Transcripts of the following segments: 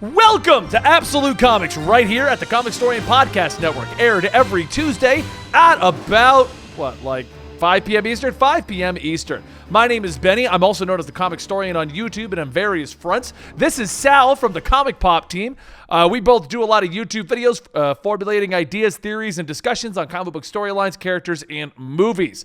Welcome to Absolute Comics right here at the Comic Story and Podcast Network, aired every Tuesday at about, 5 p.m. Eastern? 5 p.m. Eastern. My name is Benny. I'm also known as the Comic Storian on YouTube and on various fronts. This is Sal from the Comic Pop team. We both do a lot of YouTube videos formulating ideas, theories, and discussions on comic book storylines, characters, and movies.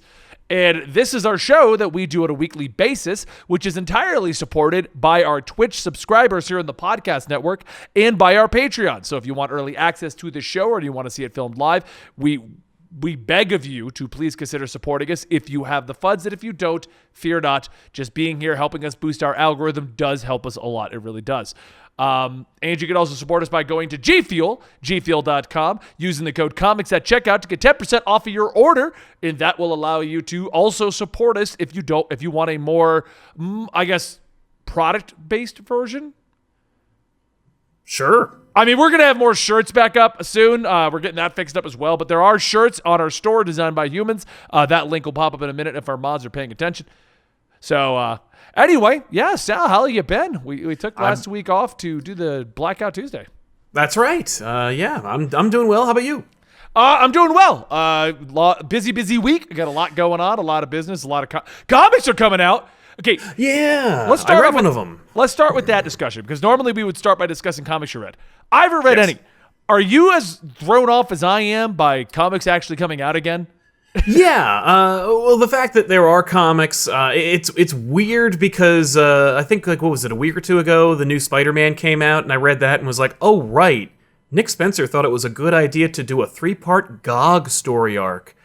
And this is our show that we do on a weekly basis, which is entirely supported by our Twitch subscribers here in the podcast network and by our Patreon. So if you want early access to the show or you want to see it filmed live, we beg of you to please consider supporting us if you have the funds. And if you don't, fear not. Just being here, helping us boost our algorithm does help us a lot. It really does. And you can also support us by going to gfuel.com, using the code COMICS at checkout to get 10% off of your order, and that will allow you to also support us if you want a more, product-based version. Sure. I mean, we're going to have more shirts back up soon. We're getting that fixed up as well, but there are shirts on our store designed by humans. That link will pop up in a minute if our mods are paying attention. So, anyway, yeah, Sal, how you been? We took last week off to do the Blackout Tuesday. That's right. I'm doing well. How about you? I'm doing well. Busy week. I got a lot going on, a lot of business, a lot of comics are coming out. Okay. Yeah. Let's start I read one of them. Let's start with that discussion, because normally we would start by discussing comics you read. I haven't read any. Are you as thrown off as I am by comics actually coming out again? Yeah, well, the fact that there are comics, it's weird because I think, what was it, a week or two ago, the new Spider-Man came out, and I read that and was like, oh, right, Nick Spencer thought it was a good idea to do a 3-part GOG story arc.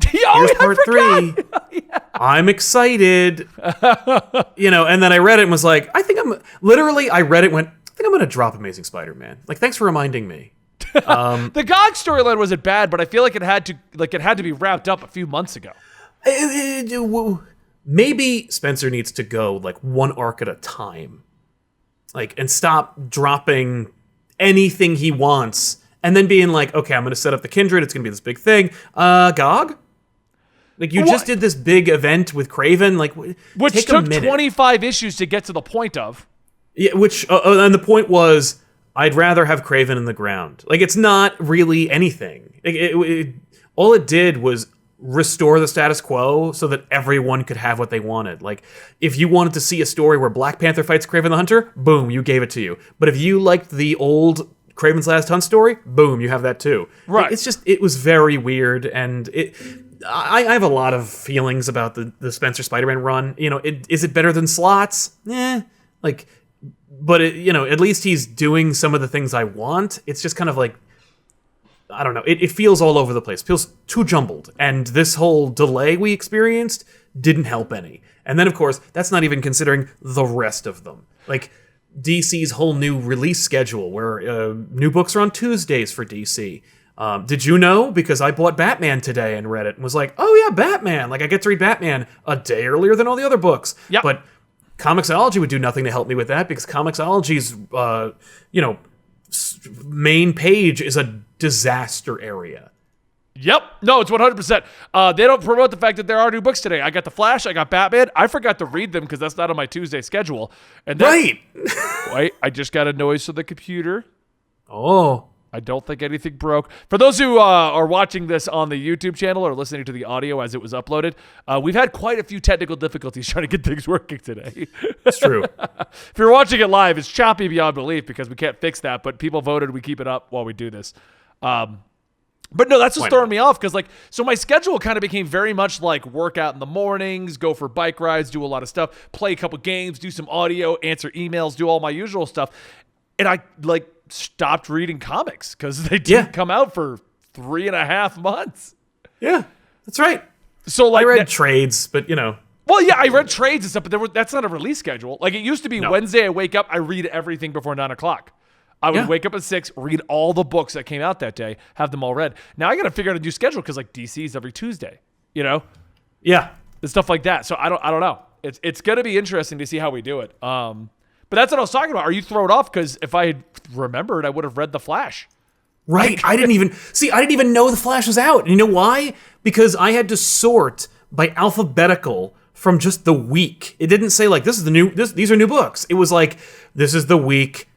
Here's part 3. Yeah. I'm excited. And then I read it and was like, I read it and went, I think I'm going to drop Amazing Spider-Man. Thanks for reminding me. The GOG storyline wasn't bad, but I feel like it had to be wrapped up a few months ago. Maybe Spencer needs to go one arc at a time, and stop dropping anything he wants, and then being like, okay, I'm going to set up the Kindred. It's going to be this big thing. GOG. Just did this big event with Kraven, which took 25 issues to get to the point of. Yeah, and the point was, I'd rather have Kraven in the ground. It's not really anything. All it did was restore the status quo so that everyone could have what they wanted. If you wanted to see a story where Black Panther fights Kraven the Hunter, boom, you gave it to you. But if you liked the old Kraven's Last Hunt story, boom, you have that too. Right. It was very weird, and I have a lot of feelings about the Spencer Spider-Man run. Is it better than Slott's? But at least he's doing some of the things I want. It's just kind of I don't know. It feels all over the place. It feels too jumbled. And this whole delay we experienced didn't help any. And then, of course, that's not even considering the rest of them. DC's whole new release schedule, where new books are on Tuesdays for DC. Did you know? Because I bought Batman today and read it and was like, oh yeah, Batman. I get to read Batman a day earlier than all the other books. Yep. But Comixology would do nothing to help me with that, because Comixology's, main page is a disaster area. Yep. No, it's 100%. They don't promote the fact that there are new books today. I got The Flash. I got Batman. I forgot to read them because that's not on my Tuesday schedule. And then, right. Wait, I just got a noise from the computer. Oh. I don't think anything broke. For those who are watching this on the YouTube channel or listening to the audio as it was uploaded, we've had quite a few technical difficulties trying to get things working today. It's true. If you're watching it live, it's choppy beyond belief because we can't fix that, but people voted we keep it up while we do this. But no, that's just throwing me off because so my schedule kind of became very much work out in the mornings, go for bike rides, do a lot of stuff, play a couple games, do some audio, answer emails, do all my usual stuff. And I stopped reading comics because they didn't come out for 3.5 months. Yeah, that's right. So I read trades, but Well, yeah, I read trades and stuff, but that's not a release schedule. It used to be Wednesday. I wake up, I read everything before 9:00. I would wake up at 6, read all the books that came out that day, have them all read. Now I got to figure out a new schedule because DC is every Tuesday. Yeah, and stuff like that. So I don't know. It's going to be interesting to see how we do it. But that's what I was talking about. Are you thrown off? Because if I had remembered, I would have read The Flash. Right. I didn't even know The Flash was out. And you know why? Because I had to sort by alphabetical from just the week. It didn't say these are new books. It was this is the week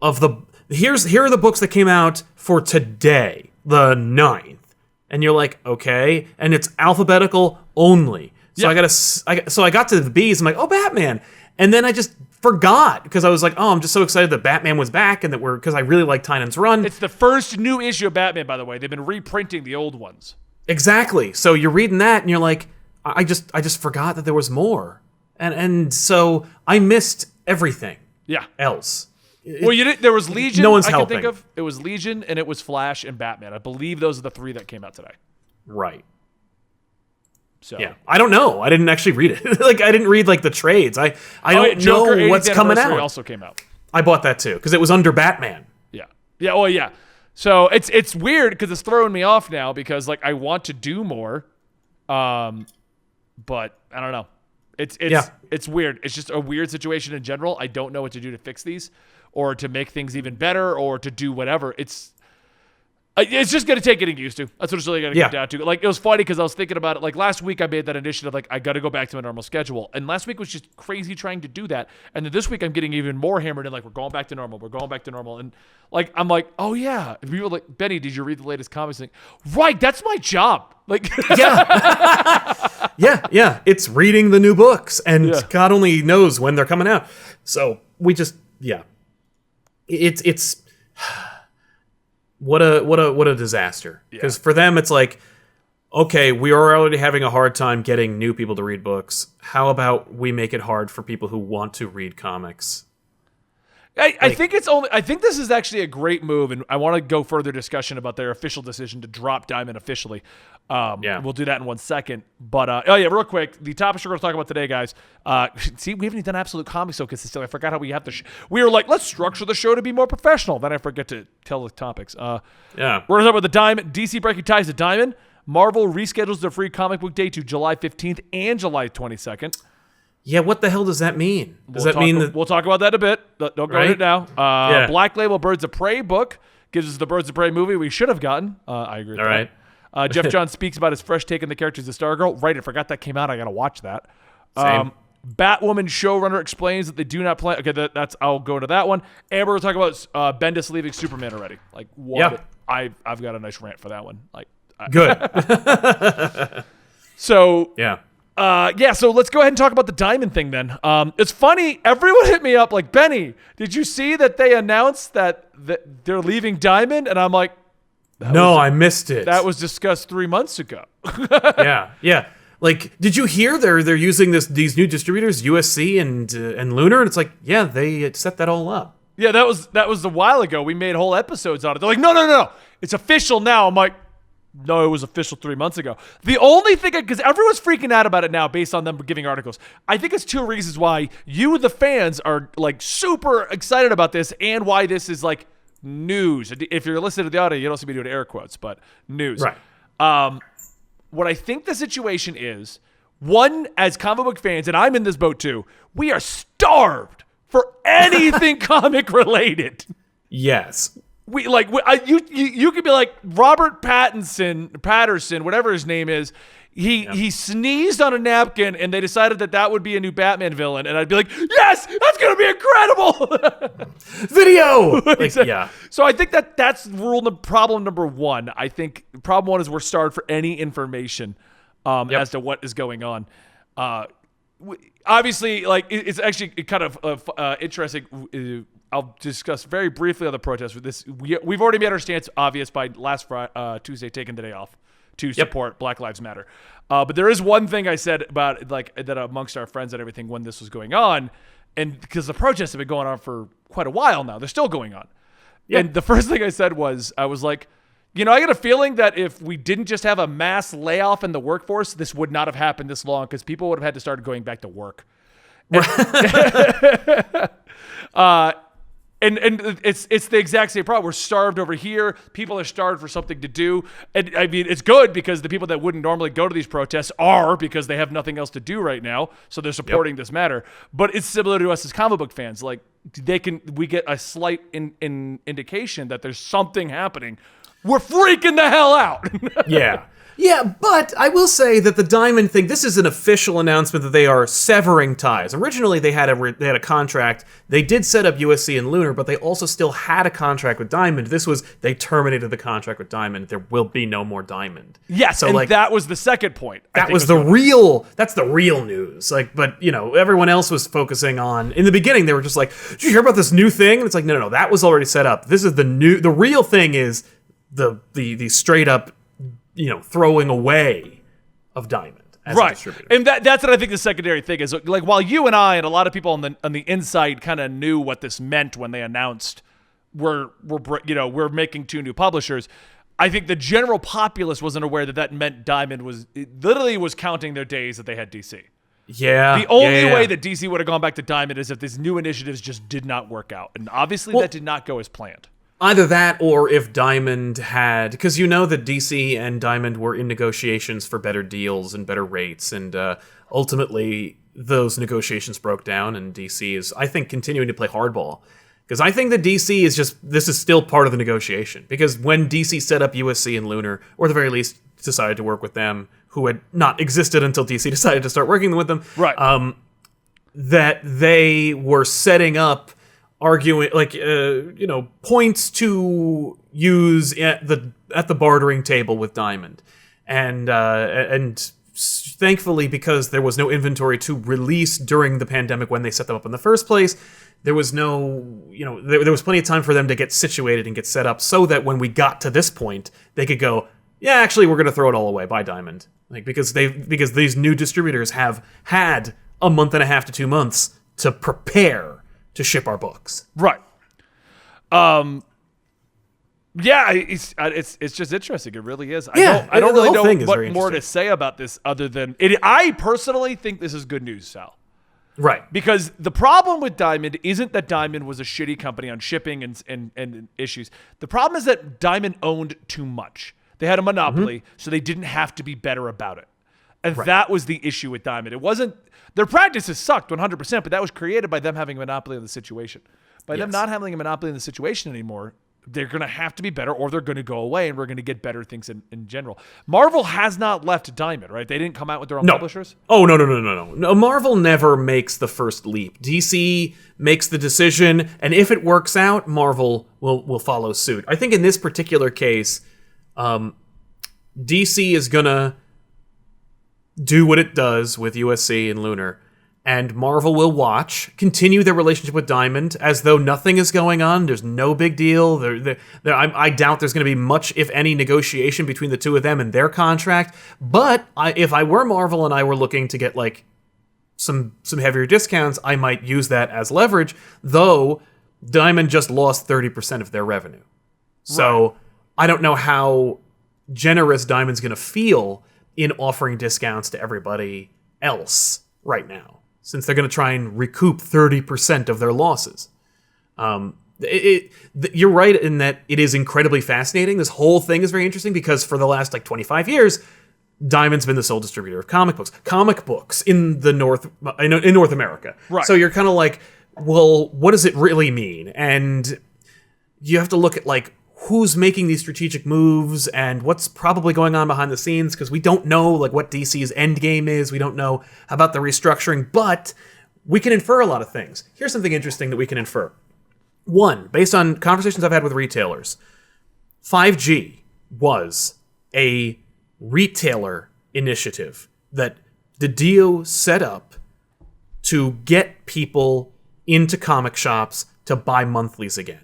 here are the books that came out for today, the 9th. And you're like, okay, and it's alphabetical only. So I got to the B's. I'm like, oh, Batman, and then I just forgot because I was like, oh, I'm just so excited that Batman was back and that because I really like Tynan's run. It's the first new issue of Batman, by the way. They've been reprinting the old ones. Exactly. So you're reading that and you're like, I just forgot that there was more, and so I missed everything. Yeah. Else. Well, you didn't. There was Legion. No one's I helping. can think of. It was Legion, and it was Flash and Batman. I believe those are the 3 that came out today. Right. So yeah, I don't know. I didn't actually read it. Like I didn't read like the trades. I don't Joker know what's 80th coming out. Anniversary also came out. I bought that too because it was under Batman. Yeah. Yeah. Well, yeah. So it's weird because it's throwing me off now because like I want to do more, but I don't know. It's weird. It's just a weird situation in general. I don't know what to do to fix these, or to make things even better, or to do whatever. It's just going to take getting used to. That's what it's really going to come down to. Like, it was funny because I was thinking about it. Like, last week I made that initiative, like, I got to go back to my normal schedule. And last week was just crazy trying to do that. And then this week I'm getting even more hammered in, like, we're going back to normal. We're going back to normal. And, like, I'm like, oh, yeah. And people are like, Benny, did you read the latest comics? Like, right, that's my job. Like, yeah. It's reading the new books. And God only knows when they're coming out. So we just, It's what a disaster. Because for them, it's like, okay, we are already having a hard time getting new people to read books. How about we make it hard for people who want to read comics? I think this is actually a great move, and I want to go further discussion about their official decision to drop Diamond officially. We'll do that in 1 second. But real quick, the topics we're going to talk about today, guys. See, we haven't even done Absolute Comics so consistently. I forgot how we have to. We were like, let's structure the show to be more professional. Then I forget to tell the topics. We're going to talk about the Diamond. DC breaking ties to Diamond. Marvel reschedules their free comic book day to July 15th and July 22nd. Yeah, what the hell does that mean? Does that mean that... We'll talk about that a bit. Don't go into it now. Black Label Birds of Prey book gives us the Birds of Prey movie we should have gotten. I agree with that. Right. Jeff Johns speaks about his fresh take on the characters of Stargirl. Right, I forgot that came out. I got to watch that. Same. Batwoman showrunner explains that they do not plan... Okay, that's I'll go to that one. And we're going to talk about Bendis leaving Superman already. Like, what? Yeah. I've got a nice rant for that one. Like, good. So... Yeah. So let's go ahead and talk about the Diamond thing then. It's funny, everyone hit me up like, Benny, did you see that they announced that they're leaving Diamond? And I'm like, I missed it. That was discussed 3 months ago. Yeah. Like, did you hear they're using these new distributors, USC and Lunar? And it's like, yeah, they set that all up. Yeah, that was a while ago. We made whole episodes on it. They're like, no, it's official now. I'm like, no, it was official 3 months ago. The only thing, because everyone's freaking out about it now based on them giving articles. I think it's 2 reasons why you, the fans, are like super excited about this and why this is like news. If you're listening to the audio, you don't see me doing air quotes, but news. Right. What I think the situation is, one, as comic book fans, and I'm in this boat too, we are starved for anything comic related. Yes. You could be like Robert Patterson, whatever his name is. He sneezed on a napkin, and they decided that would be a new Batman villain, and I'd be like, yes, that's gonna be incredible. Video. Exactly. Yeah. So I think that's problem number 1. I think problem 1 is we're starved for any information as to what is going on. Obviously, like it's actually kind of interesting. I'll discuss very briefly on the protest with this. We've already made our stance obvious by last Tuesday taking the day off to support Black Lives Matter. But there is one thing I said about like that amongst our friends and everything when this was going on, and because the protests have been going on for quite a while now, they're still going on. Yep. And the first thing I said was, I was like, I got a feeling that if we didn't just have a mass layoff in the workforce, this would not have happened this long because people would have had to start going back to work. And it's the exact same problem. We're starved over here. People are starved for something to do. And I mean, it's good because the people that wouldn't normally go to these protests are because they have nothing else to do right now. So they're supporting this matter. But it's similar to us as comic book fans. Like we get a slight indication that there's something happening. We're freaking the hell out. Yeah. Yeah, but I will say that the Diamond thing, this is an official announcement that they are severing ties. Originally, they had a contract. They did set up USC and Lunar, but they also still had a contract with Diamond. This was, they terminated the contract with Diamond. There will be no more Diamond. Yes, so, and that was the second point. That's the real news. Like, but, everyone else was focusing on, in the beginning, they were just like, did you hear about this new thing? And it's like, no, that was already set up. This is the real thing is the straight up, throwing away of Diamond as a distributor. And that's what I think the secondary thing is. Like, while you and I and a lot of people on the inside kind of knew what this meant when they announced we're making 2 new publishers, I think the general populace wasn't aware that meant Diamond was counting their days that they had DC. Yeah. The only way that DC would have gone back to Diamond is if these new initiatives just did not work out. And obviously that did not go as planned. Either that or if Diamond had... Because that DC and Diamond were in negotiations for better deals and better rates, and ultimately those negotiations broke down, and DC is, I think, continuing to play hardball. Because I think that DC is this is still part of the negotiation. Because when DC set up USC and Lunar, or at the very least decided to work with them, who had not existed until DC decided to start working with them, right? That they were setting up... arguing points to use at the bartering table with Diamond, and thankfully, because there was no inventory to release during the pandemic when they set them up in the first place, there was there was plenty of time for them to get situated and get set up so that when we got to this point, they could go, yeah, actually, we're going to throw it all away. Bye, Diamond. Because these new distributors have had a month and a half to 2 months to prepare to ship our books. Right. Yeah, it's just interesting. It really is. Yeah, I don't really know what more to say about this other than it. I personally think this is good news, Sal. Right. Because the problem with Diamond isn't that Diamond was a shitty company on shipping and issues. The problem is that Diamond owned too much. They had a monopoly, so they didn't have to be better about it. And that was the issue with Diamond. It wasn't... Their practices sucked 100%, but that was created by them having a monopoly on the situation. By them not having a monopoly in the situation anymore, they're going to have to be better or they're going to go away and we're going to get better things in general. Marvel has not left Diamond, right? They didn't come out with their own publishers? Oh, no. Marvel never makes the first leap. DC makes the decision, and if it works out, Marvel will follow suit. I think in this particular case, DC is going to do what it does with USC and Lunar, and Marvel will continue their relationship with Diamond as though nothing is going on. There's no big deal. I doubt there's going to be much, if any, negotiation between the two of them and their contract. But if I were Marvel and I were looking to get some heavier discounts, I might use that as leverage, though Diamond just lost 30% of their revenue. So I don't know how generous Diamond's going to feel in offering discounts to everybody else right now, since they're going to try and recoup 30% of their losses. You're right in that it is incredibly fascinating. This whole thing is very interesting because for the last 25 years, Diamond's been the sole distributor of comic books in North America. Right. So you're kind of like, well, what does it really mean? And you have to look at who's making these strategic moves and what's probably going on behind the scenes, because we don't know what DC's end game is. We don't know about the restructuring, but we can infer a lot of things. Here's something interesting that we can infer. One, based on conversations I've had with retailers, 5G was a retailer initiative that DiDio set up to get people into comic shops to buy monthlies again.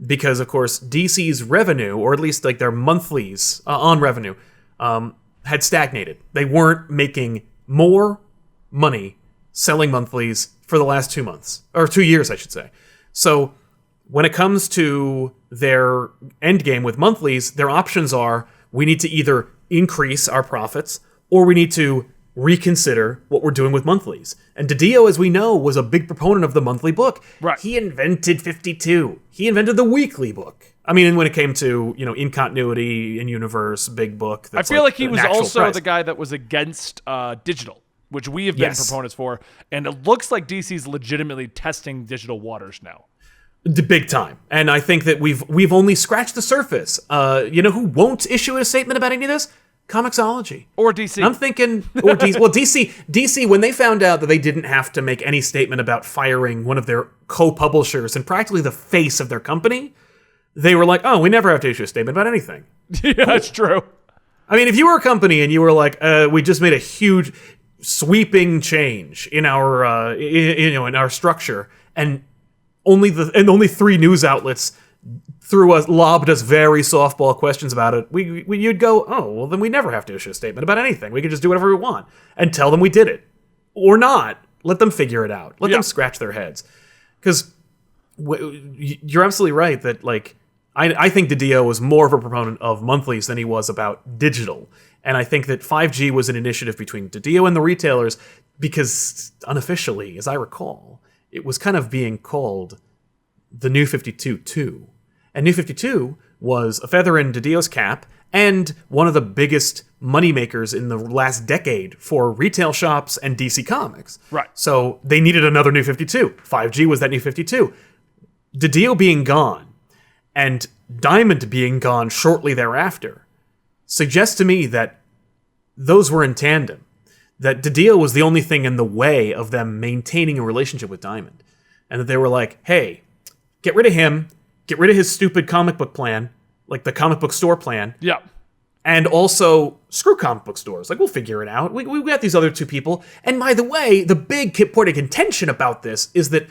Because, of course, DC's revenue, or at least their monthlies on revenue, had stagnated. They weren't making more money selling monthlies for the last 2 months, or 2 years, I should say. So when it comes to their end game with monthlies, their options are, we need to either increase our profits or we need to reconsider what we're doing with monthlies. And DiDio, as we know, was a big proponent of the monthly book. Right. He invented 52. He invented the weekly book. I mean, when it came to, in continuity, in universe, big book. I feel like he was also the guy that was against digital, which we have been proponents for. And it looks like DC's legitimately testing digital waters now. The big time. And I think that we've only scratched the surface. You know who won't issue a statement about any of this? Comixology. Or DC. And I'm thinking, or DC, well, DC, when they found out that they didn't have to make any statement about firing one of their co-publishers and practically the face of their company, they were like, oh, we never have to issue a statement about anything. Yeah, cool. That's true. I mean, if you were a company and you were like, we just made a huge sweeping change in our, in our structure, and only 3 news outlets lobbed us very softball questions about it, you'd go, oh, well, then we never have to issue a statement about anything. We can just do whatever we want and tell them we did it. Or not. Let them figure it out. Let them scratch their heads. Because you're absolutely right that, like, I think DiDio was more of a proponent of monthlies than he was about digital. And I think that 5G was an initiative between DiDio and the retailers because, unofficially, as I recall, it was kind of being called the New 52 too. And New 52 was a feather in DiDio's cap and one of the biggest moneymakers in the last decade for retail shops and DC Comics. Right. So they needed another New 52. 5G was that New 52. DiDio being gone and Diamond being gone shortly thereafter suggests to me that those were in tandem. That DiDio was the only thing in the way of them maintaining a relationship with Diamond. And that they were like, hey, get rid of him. Get rid of his stupid comic book plan, like the comic book store plan. Yeah. And also, screw comic book stores. Like, we'll figure it out. We got these other 2 people. And by the way, the big point of contention about this is that,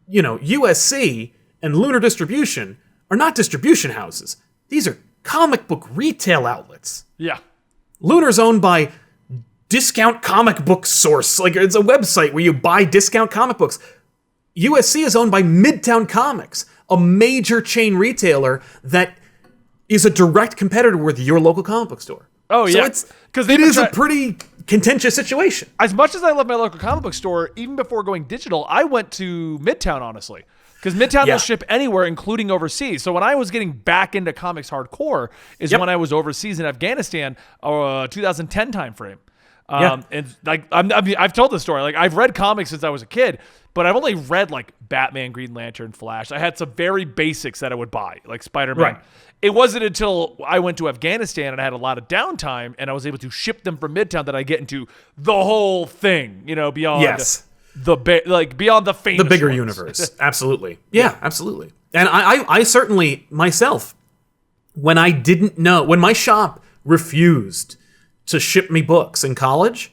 USC and Lunar Distribution are not distribution houses. These are comic book retail outlets. Yeah. Lunar's owned by Discount Comic Book Source. Like, it's a website where you buy discount comic books. USC is owned by Midtown Comics, a major chain retailer that is a direct competitor with your local comic book store. Oh, yeah. So it is a pretty contentious situation. As much as I love my local comic book store, even before going digital, I went to Midtown, honestly. Because Midtown will ship anywhere, including overseas. So when I was getting back into comics hardcore is when I was overseas in Afghanistan, 2010 timeframe. And like I've told this story. Like, I've read comics since I was a kid, but I've only read like Batman, Green Lantern, Flash. I had some very basics that I would buy, like Spider-Man. Right. It wasn't until I went to Afghanistan and I had a lot of downtime and I was able to ship them from Midtown that I get into the whole thing, beyond beyond the famous the bigger ones. Universe. Absolutely. Yeah, absolutely. And I certainly myself, when my shop refused to ship me books in college,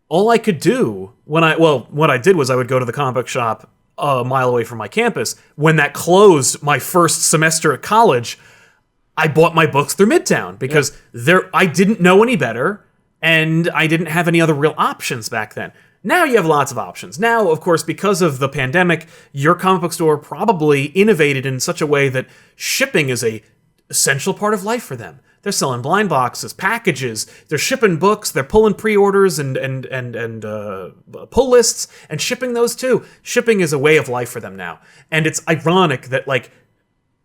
all I could do what I did was I would go to the comic book shop a mile away from my campus. When that closed my first semester at college, I bought my books through Midtown because I didn't know any better and I didn't have any other real options back then. Now you have lots of options. Now, of course, because of the pandemic, your comic book store probably innovated in such a way that shipping is a essential part of life for them. They're selling blind boxes, packages. They're shipping books. They're pulling pre-orders and pull lists and shipping those too. Shipping is a way of life for them now. And it's ironic that, like,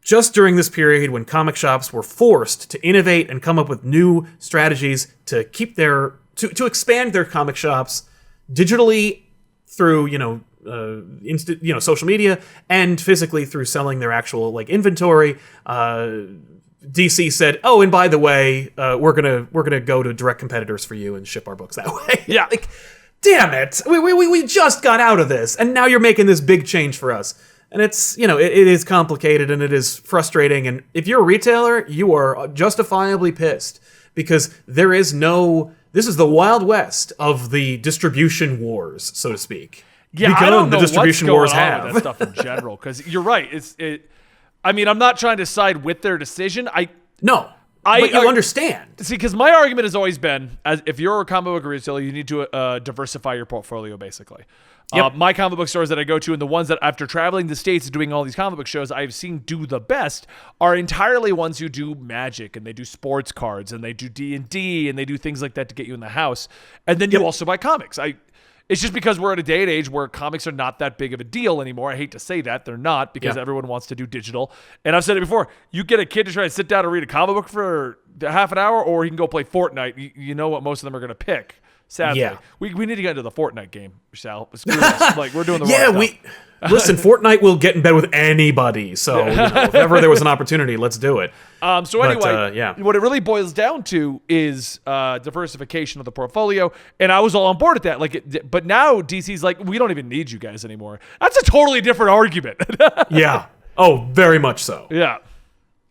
just during this period when comic shops were forced to innovate and come up with new strategies to keep to expand their comic shops digitally through social media and physically through selling their actual inventory. DC said, "Oh, and by the way, we're gonna go to direct competitors for you and ship our books that way." Yeah, damn it, we just got out of this, and now you're making this big change for us. And it's it is complicated and it is frustrating. And if you're a retailer, you are justifiably pissed because this is the Wild West of the distribution wars, so to speak. Yeah, I don't know what's going on with that stuff in general because you're right. I'm not trying to side with their decision. But you understand. See, because my argument has always been, if you're a comic book retailer, you need to diversify your portfolio, basically. Yep. My comic book stores that I go to and the ones that, after traveling the States and doing all these comic book shows, I've seen do the best are entirely ones who do Magic, and they do sports cards, and they do D&D, and they do things like that to get you in the house. And then you also buy comics. It's just because we're at a day and age where comics are not that big of a deal anymore. I hate to say that. They're not because everyone wants to do digital. And I've said it before. You get a kid to try to sit down and read a comic book for half an hour or he can go play Fortnite. You know what most of them are going to pick. Sadly. Yeah. We need to get into the Fortnite game, Sal. Screw this. Like, we're doing the wrong stuff. Listen, Fortnite will get in bed with anybody. So if ever there was an opportunity, let's do it. Anyway, what it really boils down to is diversification of the portfolio, and I was all on board at that. But now DC's like, we don't even need you guys anymore. That's a totally different argument. Yeah. Oh, very much so. Yeah.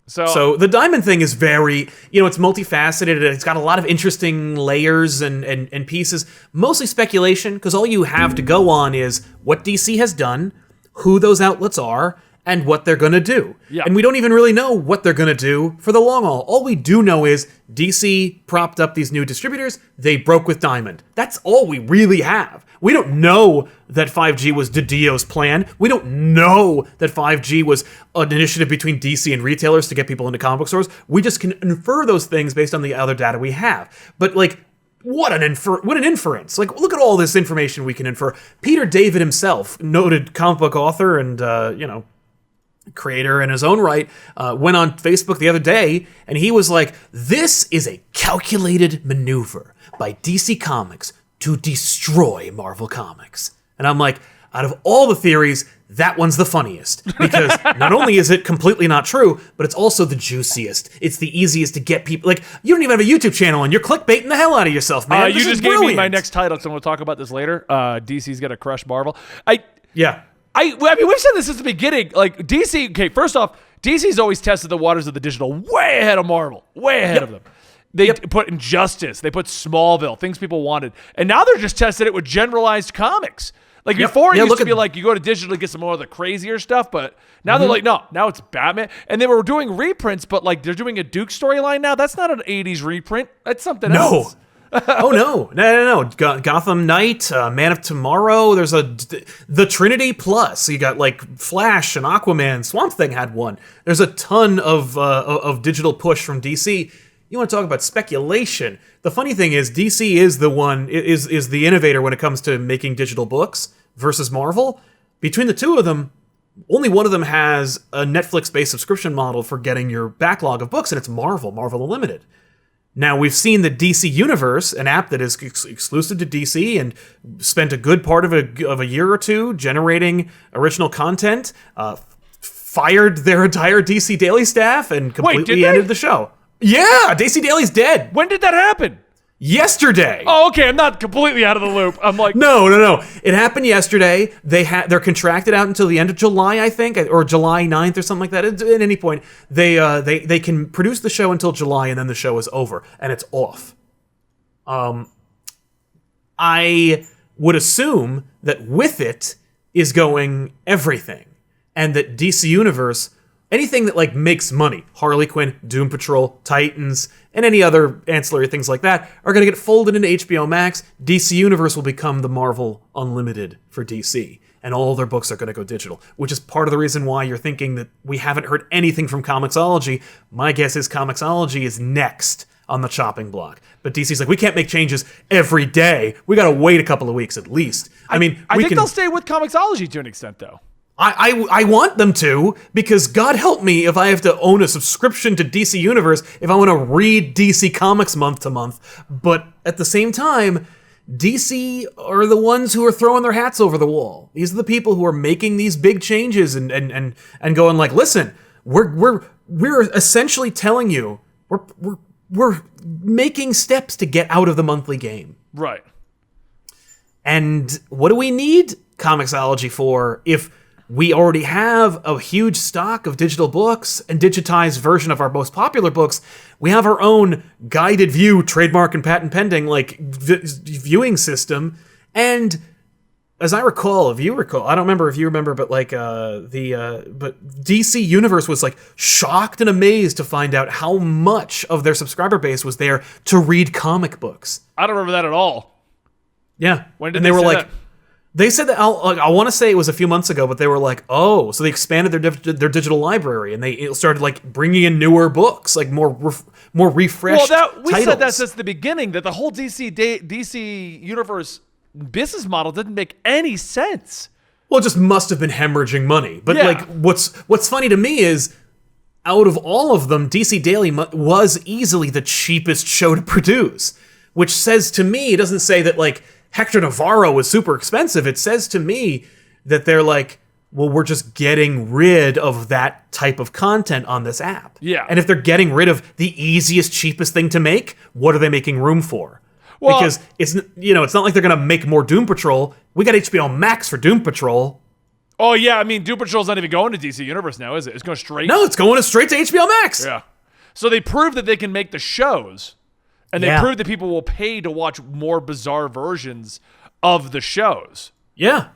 So the Diamond thing is very, it's multifaceted. It's got a lot of interesting layers and pieces. Mostly speculation, because all you have to go on is what DC has done, who those outlets are, and what they're going to do. Yeah. And we don't even really know what they're going to do for the long haul. All we do know is DC propped up these new distributors. They broke with Diamond. That's all we really have. We don't know that 5G was DiDio's plan. We don't know that 5G was an initiative between DC and retailers to get people into comic book stores. We just can infer those things based on the other data we have. But what an inference. Look at all this information we can infer. Peter David himself, noted comic book author and creator in his own right, went on Facebook the other day and he was like, this is a calculated maneuver by DC Comics to destroy Marvel Comics. And I'm like, out of all the theories, that one's the funniest. Because not only is it completely not true, but it's also the juiciest. It's the easiest to get people. You don't even have a YouTube channel and you're clickbaiting the hell out of yourself, man. You just gave me my next title, so I'm going to talk about this later. DC's going to crush Marvel. I mean, we've said this since the beginning. DC, okay, first off, DC's always tested the waters of the digital way ahead of Marvel. Way ahead of them. They put Injustice, they put Smallville, things people wanted. And now they're just testing it with generalized comics. Before it used to be you go to digital to get some more of the crazier stuff, but now they're like, no, now it's Batman. And they were doing reprints, but they're doing a Duke storyline now. That's not an 80s reprint. That's something else. Oh, no. Gotham Knight, Man of Tomorrow, there's the Trinity Plus. You got Flash and Aquaman, Swamp Thing had one. There's a ton of digital push from DC. You want to talk about speculation? The funny thing is, DC is the innovator when it comes to making digital books versus Marvel. Between the two of them, only one of them has a Netflix-based subscription model for getting your backlog of books, and it's Marvel Unlimited. Now, we've seen the DC Universe, an app that is exclusive to DC and spent a good part of a year or two generating original content, fired their entire DC Daily staff, and completely ended the show. Yeah, DC Daily's dead. When did that happen? Yesterday. Oh, okay. I'm not completely out of the loop. I'm like, no. It happened yesterday. They're contracted out until the end of July, I think, or July 9th or something like that. At any point, they can produce the show until July, and then the show is over and it's off. I would assume that with it is going everything, and that DC Universe, anything that makes money, Harley Quinn, Doom Patrol, Titans, and any other ancillary things like that, are going to get folded into HBO Max. DC Universe will become the Marvel Unlimited for DC, and all their books are going to go digital, which is part of the reason why you're thinking that we haven't heard anything from Comixology. My guess is Comixology is next on the chopping block. But DC's we can't make changes every day. We got to wait a couple of weeks at least. I think they'll stay with Comixology to an extent, though. I want them to, because God help me if I have to own a subscription to DC Universe if I want to read DC Comics month to month. But at the same time, DC are the ones who are throwing their hats over the wall. These are the people who are making these big changes and going listen, we're essentially telling you we're making steps to get out of the monthly game. Right. And what do we need Comixology for if we already have a huge stock of digital books and digitized version of our most popular books? We have our own guided view, trademark and patent pending, viewing system. And as I recall, I don't remember if you remember, but but DC Universe was shocked and amazed to find out how much of their subscriber base was there to read comic books. I don't remember that at all. Yeah. When did they say that? They said that, I want to say it was a few months ago, but they were so they expanded their digital library, and they started bringing in newer books, more refreshed we titles. said that since the beginning, that the whole DC Universe business model didn't make any sense. Well, it just must have been hemorrhaging money. But yeah. What's funny to me is, out of all of them, DC Daily was easily the cheapest show to produce. which says to me, it doesn't say that like Hector Navarro was super expensive. It says to me that they're like, well, we're just getting rid of that type of content on this app. Yeah. And if they're getting rid of the easiest, cheapest thing to make, what are they making room for? Well, because it's not like they're going to make more Doom Patrol. We got HBO Max for Doom Patrol. Oh, yeah. I mean, Doom Patrol's not even going to DC Universe now, is it? It's going straight. No, it's going straight to HBO Max. Yeah. So they proved that they can make the shows, and they proved that people will pay to watch more bizarre versions of the shows. Yeah.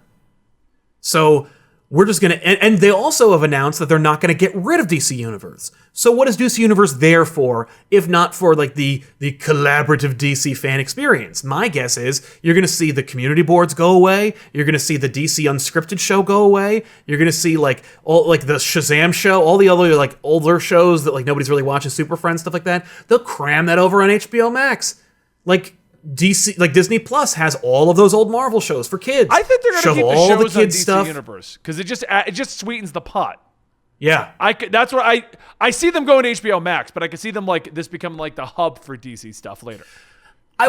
So we're just going to... And they also have announced that they're not going to get rid of DC Universe. So what is DC Universe there for, if not for like the collaborative DC fan experience? My guess is you're going to see the community boards go away. You're going to see the DC Unscripted show go away. You're going to see like all like the Shazam show, all the other like older shows that like nobody's really watching, Super Friends, stuff like that. They'll cram that over on HBO Max. Like Disney Plus has all of those old Marvel shows for kids. I think they're going to keep all the shows the kids on DC stuff. Universe because it just sweetens the pot. Yeah, That's what I see them going to HBO Max, but I could see them like this becoming like the hub for DC stuff later. I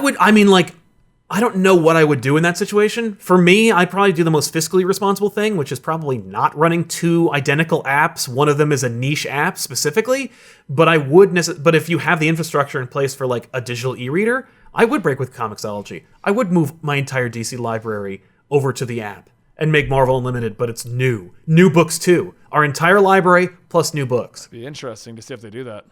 don't know what I would do in that situation. For me, I'd probably do the most fiscally responsible thing, which is probably not running two identical apps. One of them is a niche app specifically, but but if you have the infrastructure in place for like a digital e-reader, I would break with Comixology. I would move my entire DC library over to the app and make Marvel Unlimited, but it's new books too. Our entire library plus new books. It'd be interesting to see if they do that.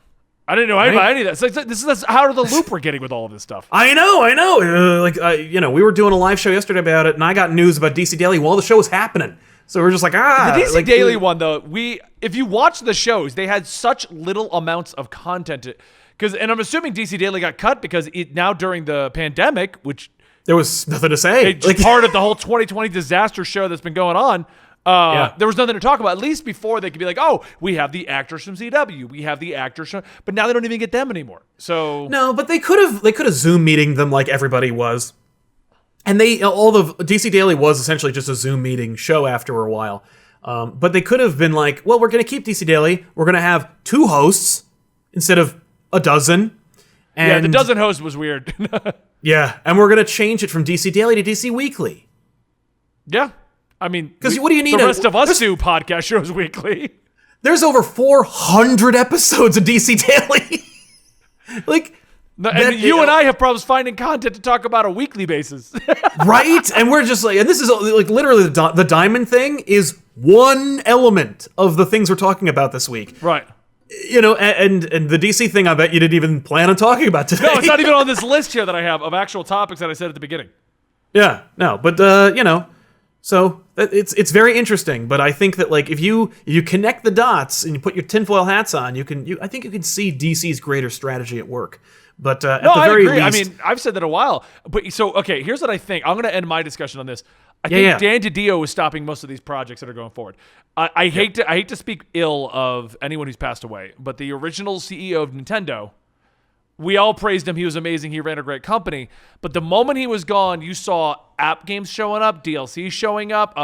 I didn't know any of that. It's like, this is out of the loop we're getting with all of this stuff. I know. We were doing a live show yesterday about it, and I got news about DC Daily while the show was happening. So we're just like, The DC Daily one, though, if you watch the shows, they had such little amounts of content. And I'm assuming DC Daily got cut because now during the pandemic, which... There was nothing to say. Part of the whole 2020 disaster show that's been going on. There was nothing to talk about. At least before they could be like, oh, we have the actors from CW, we have the actors from, but now they don't even get them anymore. So no, but they could have Zoom meeting them like everybody was, and all of DC Daily was essentially just a Zoom meeting show after a while. But they could have been like, well, we're going to keep DC Daily. We're going to have 2 hosts instead of a dozen. And the dozen host was weird. Yeah, and we're going to change it from DC Daily to DC Weekly. Yeah. I mean, because what do you need? The rest of us do podcast shows weekly. There's over 400 episodes of DC Daily. And I have problems finding content to talk about a weekly basis. Right? And we're just like, and this is like literally the Diamond thing is one element of the things we're talking about this week. Right. And the DC thing, I bet you didn't even plan on talking about today. No, it's not even on this list here that I have of actual topics that I said at the beginning. Yeah, no, but so it's very interesting. But I think that like if you connect the dots and you put your tinfoil hats on, I think you can see DC's greater strategy at work. But at the very I agree. least, I mean, I've said that a while. But so okay, here's what I think. I'm going to end my discussion on this. I think Dan DiDio is stopping most of these projects that are going forward. I hate to speak ill of anyone who's passed away, but the original CEO of Nintendo, we all praised him. He was amazing. He ran a great company. But the moment he was gone, you saw app games showing up, DLC showing up,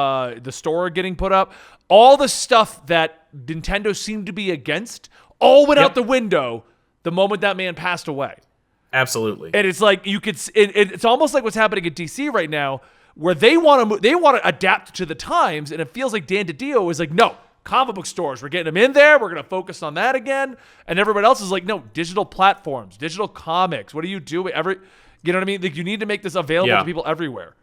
the store getting put up. All the stuff that Nintendo seemed to be against all went out the window the moment that man passed away. Absolutely. And it's like you could. It's almost like what's happening at DC right now, where they want to adapt to the times, and it feels like Dan DiDio is like, no, comic book stores, we're getting them in there, we're going to focus on that again, and everybody else is like, no, digital platforms, digital comics, what do you do? You know what I mean? Like, you need to make this available to people everywhere.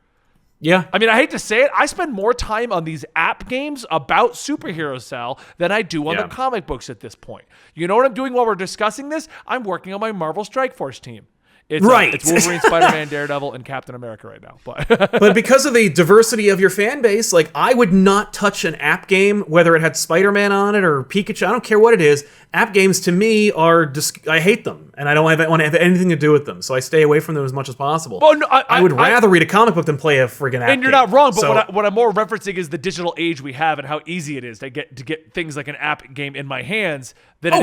Yeah. I mean, I hate to say it, I spend more time on these app games about superheroes, Sal, than I do on the comic books at this point. You know what I'm doing while we're discussing this? I'm working on my Marvel Strike Force team. It's Wolverine, Spider-Man, Daredevil, and Captain America right now. But because of the diversity of your fan base, like I would not touch an app game, whether it had Spider-Man on it or Pikachu. I don't care what it is. App games to me are I hate them, and I don't want to have anything to do with them. So I stay away from them as much as possible. Well, no, I would rather read a comic book than play a friggin' app. And you're not wrong, but what I'm more referencing is the digital age we have and how easy it is to get things like an app game in my hands. Than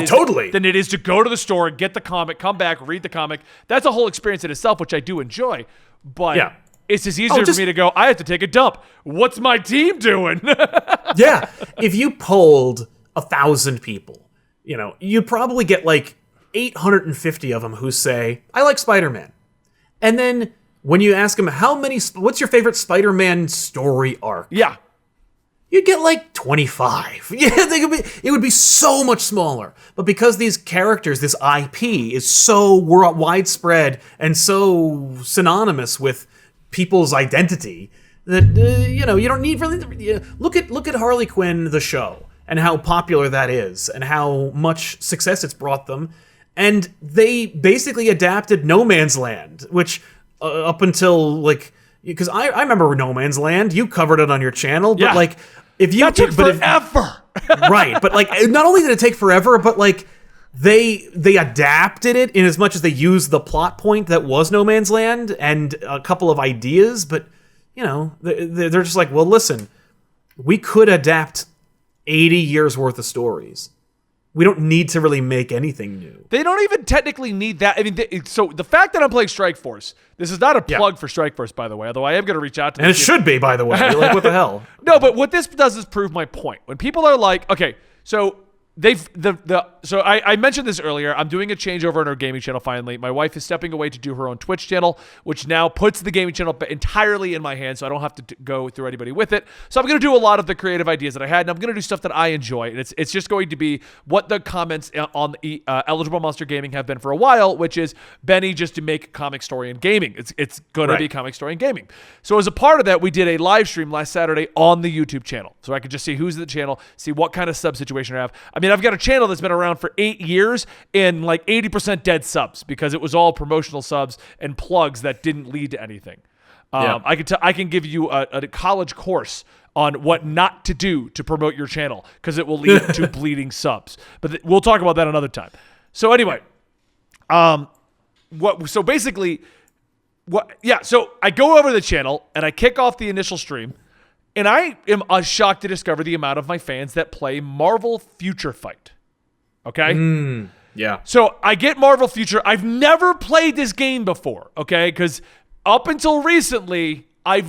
it is to go to the store, get the comic, come back, read the comic. That's a whole experience in itself, which I do enjoy. But it's just easier for me to go, I have to take a dump. What's my team doing? Yeah. If you polled 1,000 people, you'd probably get like 850 of them who say, I like Spider-Man. And then when you ask them, what's your favorite Spider-Man story arc? Yeah. You'd get like 25. Yeah, it would be so much smaller. But because these characters, this IP, is so widespread and so synonymous with people's identity, that you don't need really. Look at Harley Quinn the show and how popular that is and how much success it's brought them. And they basically adapted No Man's Land, which up until like, because I remember No Man's Land, you covered it on your channel, but like if you that took forever. Right, but like not only did it take forever, but like they adapted it in as much as they used the plot point that was No Man's Land and a couple of ideas, but they're just like, well, listen, we could adapt 80 years worth of stories. We don't need to really make anything new. They don't even technically need that. I mean, so the fact that I'm playing Strike Force, this is not a plug for Strike Force, by the way, although I am going to reach out to them. And it should be, by the way. Like, what the hell? No, but what this does is prove my point. When people are like, okay, so I mentioned this earlier. I'm doing a changeover in our gaming channel finally. My wife is stepping away to do her own Twitch channel, which now puts the gaming channel entirely in my hands, so I don't have to go through anybody with it. So I'm going to do a lot of the creative ideas that I had, and I'm going to do stuff that I enjoy. And it's just going to be what the comments on Eligible Monster Gaming have been for a while, which is Benny just to make comic story and gaming. It's going to be comic story and gaming. So as a part of that, we did a live stream last Saturday on the YouTube channel, so I could just see who's in the channel, see what kind of sub situation I have. I mean, I've got a channel that's been around for 8 years and like 80% dead subs because it was all promotional subs and plugs that didn't lead to anything. I can give you a college course on what not to do to promote your channel because it will lead to bleeding subs. But we'll talk about that another time. So anyway, so I go over the channel and I kick off the initial stream. And I am shocked to discover the amount of my fans that play Marvel Future Fight. Okay? Yeah. So I get Marvel Future. I've never played this game before, okay? Because up until recently, I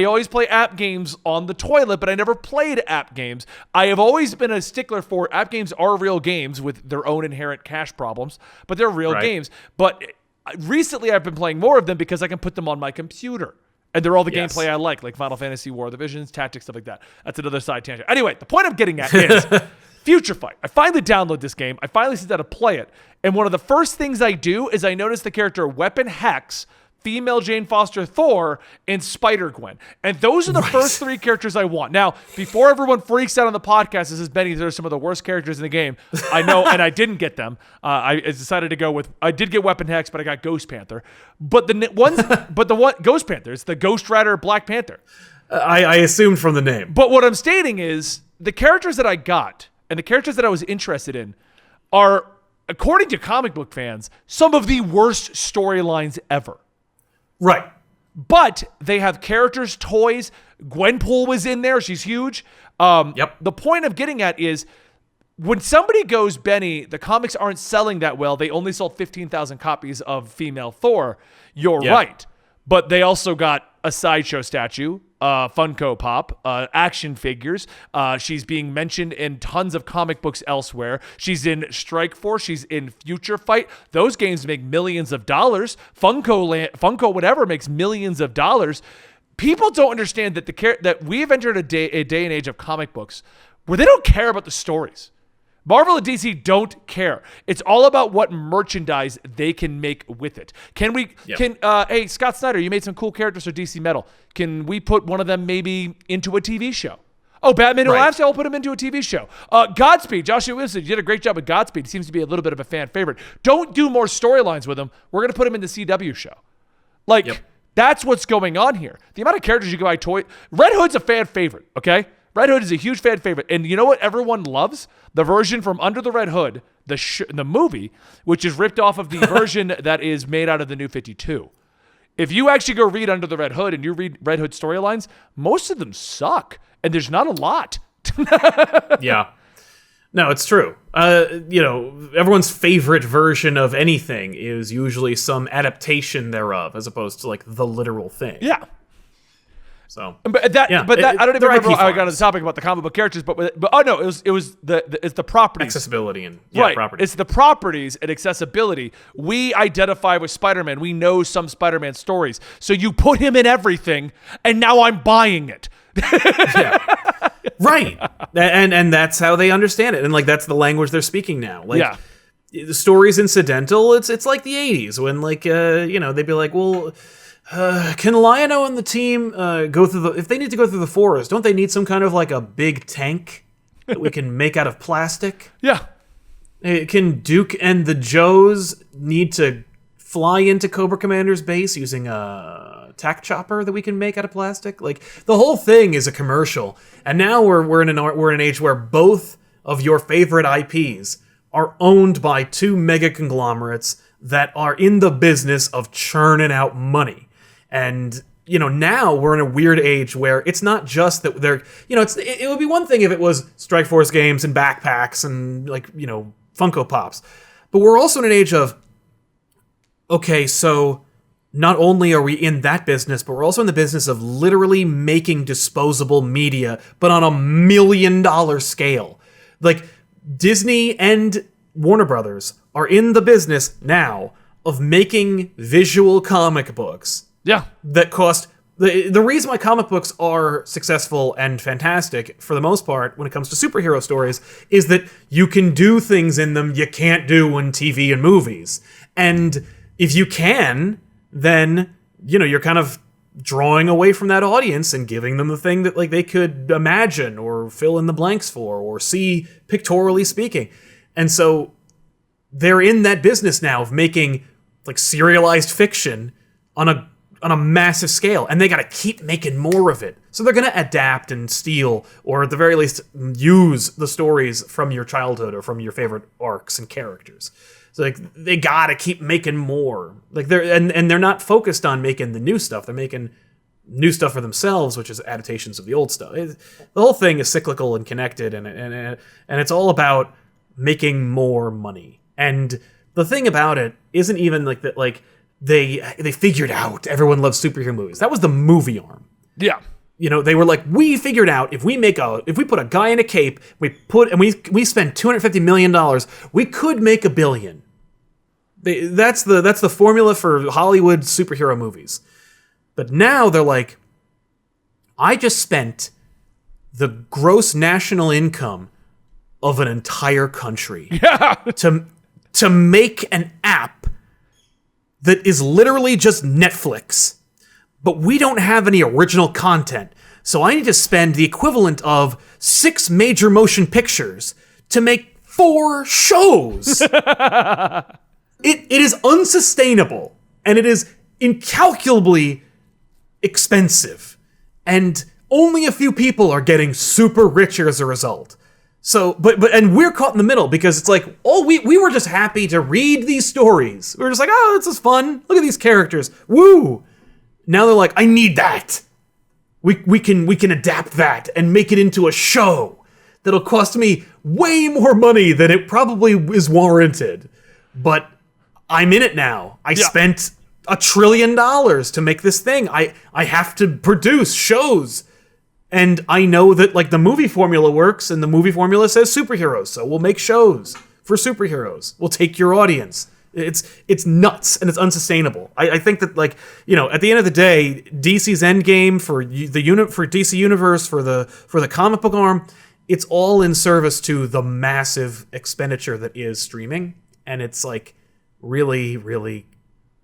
always play app games on the toilet, but I never played app games. I have always been a stickler for app games are real games with their own inherent cache problems, but they're real games. But recently I've been playing more of them because I can put them on my computer. And they're all the gameplay I like Final Fantasy, War of the Visions, Tactics, stuff like that. That's another side tangent. Anyway, the point I'm getting at is Future Fight. I finally download this game. I finally sit down to play it. And one of the first things I do is I notice the character Weapon Hex, female Jane Foster Thor, and Spider-Gwen. And those are the first three characters I want. Now, before everyone freaks out on the podcast, this is Benny, they're some of the worst characters in the game. I know, and I didn't get them. I decided to go with, I did get Weapon Hex, but I got Ghost Panther. But Ghost Panther, it's the Ghost Rider Black Panther. I assumed from the name. But what I'm stating is, the characters that I got, and the characters that I was interested in, are, according to comic book fans, some of the worst storylines ever. Right. But they have characters, toys. Gwenpool was in there. She's huge. The point I'm getting at is when somebody goes, Benny, the comics aren't selling that well. They only sold 15,000 copies of female Thor. You're right. But they also got a Sideshow statue, Funko Pop, action figures. She's being mentioned in tons of comic books elsewhere. She's in Strike Force. She's in Future Fight. Those games make millions of dollars. Funko whatever makes millions of dollars. People don't understand that that we have entered a day and age of comic books where they don't care about the stories. Marvel and DC don't care. It's all about what merchandise they can make with it. Hey, Scott Snyder, you made some cool characters for DC Metal. Can we put one of them maybe into a TV show? Oh, Batman Who Laughs, I'll put him into a TV show. Godspeed, Joshua Wilson, you did a great job with Godspeed. He seems to be a little bit of a fan favorite. Don't do more storylines with him. We're going to put him in the CW show. That's what's going on here. The amount of characters you can buy Red Hood's a fan favorite, okay? Red Hood is a huge fan favorite. And you know what everyone loves? The version from Under the Red Hood, the movie, which is ripped off of the version that is made out of the New 52. If you actually go read Under the Red Hood and you read Red Hood storylines, most of them suck. And there's not a lot. Yeah. No, it's true. Everyone's favorite version of anything is usually some adaptation thereof, as opposed to like the literal thing. Yeah. So, But that, yeah, I don't even they're remember IP how I got on farms. the topic about the comic book characters. But oh no, it's the properties, Accessibility and right? properties. It's the properties and accessibility. We identify with Spider-Man. We know some Spider-Man stories, so you put him in everything, and now I'm buying it. Yeah. Right. And that's how they understand it. And like that's the language they're speaking now. Like Yeah. the story's incidental. It's like the 80s when like they'd be like, well, can Lion-O and the team go through if they need to go through the forest, don't they need some kind of like a big tank that we can make out of plastic? Yeah. Can Duke and the Joes need to fly into Cobra Commander's base using a tack chopper that we can make out of plastic? Like the whole thing is a commercial, and now we're in an age where both of your favorite IPs are owned by two mega conglomerates that are in the business of churning out money. And now we're in a weird age where it's not just that they're it would be one thing if it was Strike Force games and backpacks and like Funko Pops, but we're also in an age of okay, so not only are we in that business, but we're also in the business of literally making disposable media, but on $1 million scale. Like, Disney and Warner Brothers are in the business now of making visual comic books. Yeah. That cost... The reason why comic books are successful and fantastic, for the most part, when it comes to superhero stories, is that you can do things in them you can't do in TV and movies. And if you can, then, you're kind of drawing away from that audience and giving them the thing that like they could imagine or fill in the blanks for or see pictorially speaking. And so they're in that business now of making like serialized fiction on a massive scale, and they got to keep making more of it. So they're going to adapt and steal, or at the very least use the stories from your childhood or from your favorite arcs and characters. So like they got to keep making more. Like they're not focused on making the new stuff. They're making new stuff for themselves, which is adaptations of the old stuff. The whole thing is cyclical and connected, and it's all about making more money. And the thing about it isn't even like that. Like they figured out everyone loves superhero movies. That was the movie arm. Yeah. They were like, we figured out if we put a guy in a cape, we spend $250 million, we could make $1 billion. That's the formula for Hollywood superhero movies. But now they're like, I just spent the gross national income of an entire country to make an app that is literally just Netflix. But we don't have any original content. So I need to spend the equivalent of 6 major motion pictures to make 4 shows. It is unsustainable, and it is incalculably expensive, and only a few people are getting super rich as a result. So, but we're caught in the middle because it's like, we were just happy to read these stories. We were just like, oh, this is fun. Look at these characters. Woo! Now they're like, I need that. We can adapt that and make it into a show that'll cost me way more money than it probably is warranted. But I'm in it now. I spent $1 trillion to make this thing. I have to produce shows. And I know that like the movie formula works, and the movie formula says superheroes, so we'll make shows for superheroes. We'll take your audience. It's nuts and it's unsustainable. I think that like at the end of the day, DC's Endgame for DC Universe for the comic book arm, it's all in service to the massive expenditure that is streaming, and it's like really, really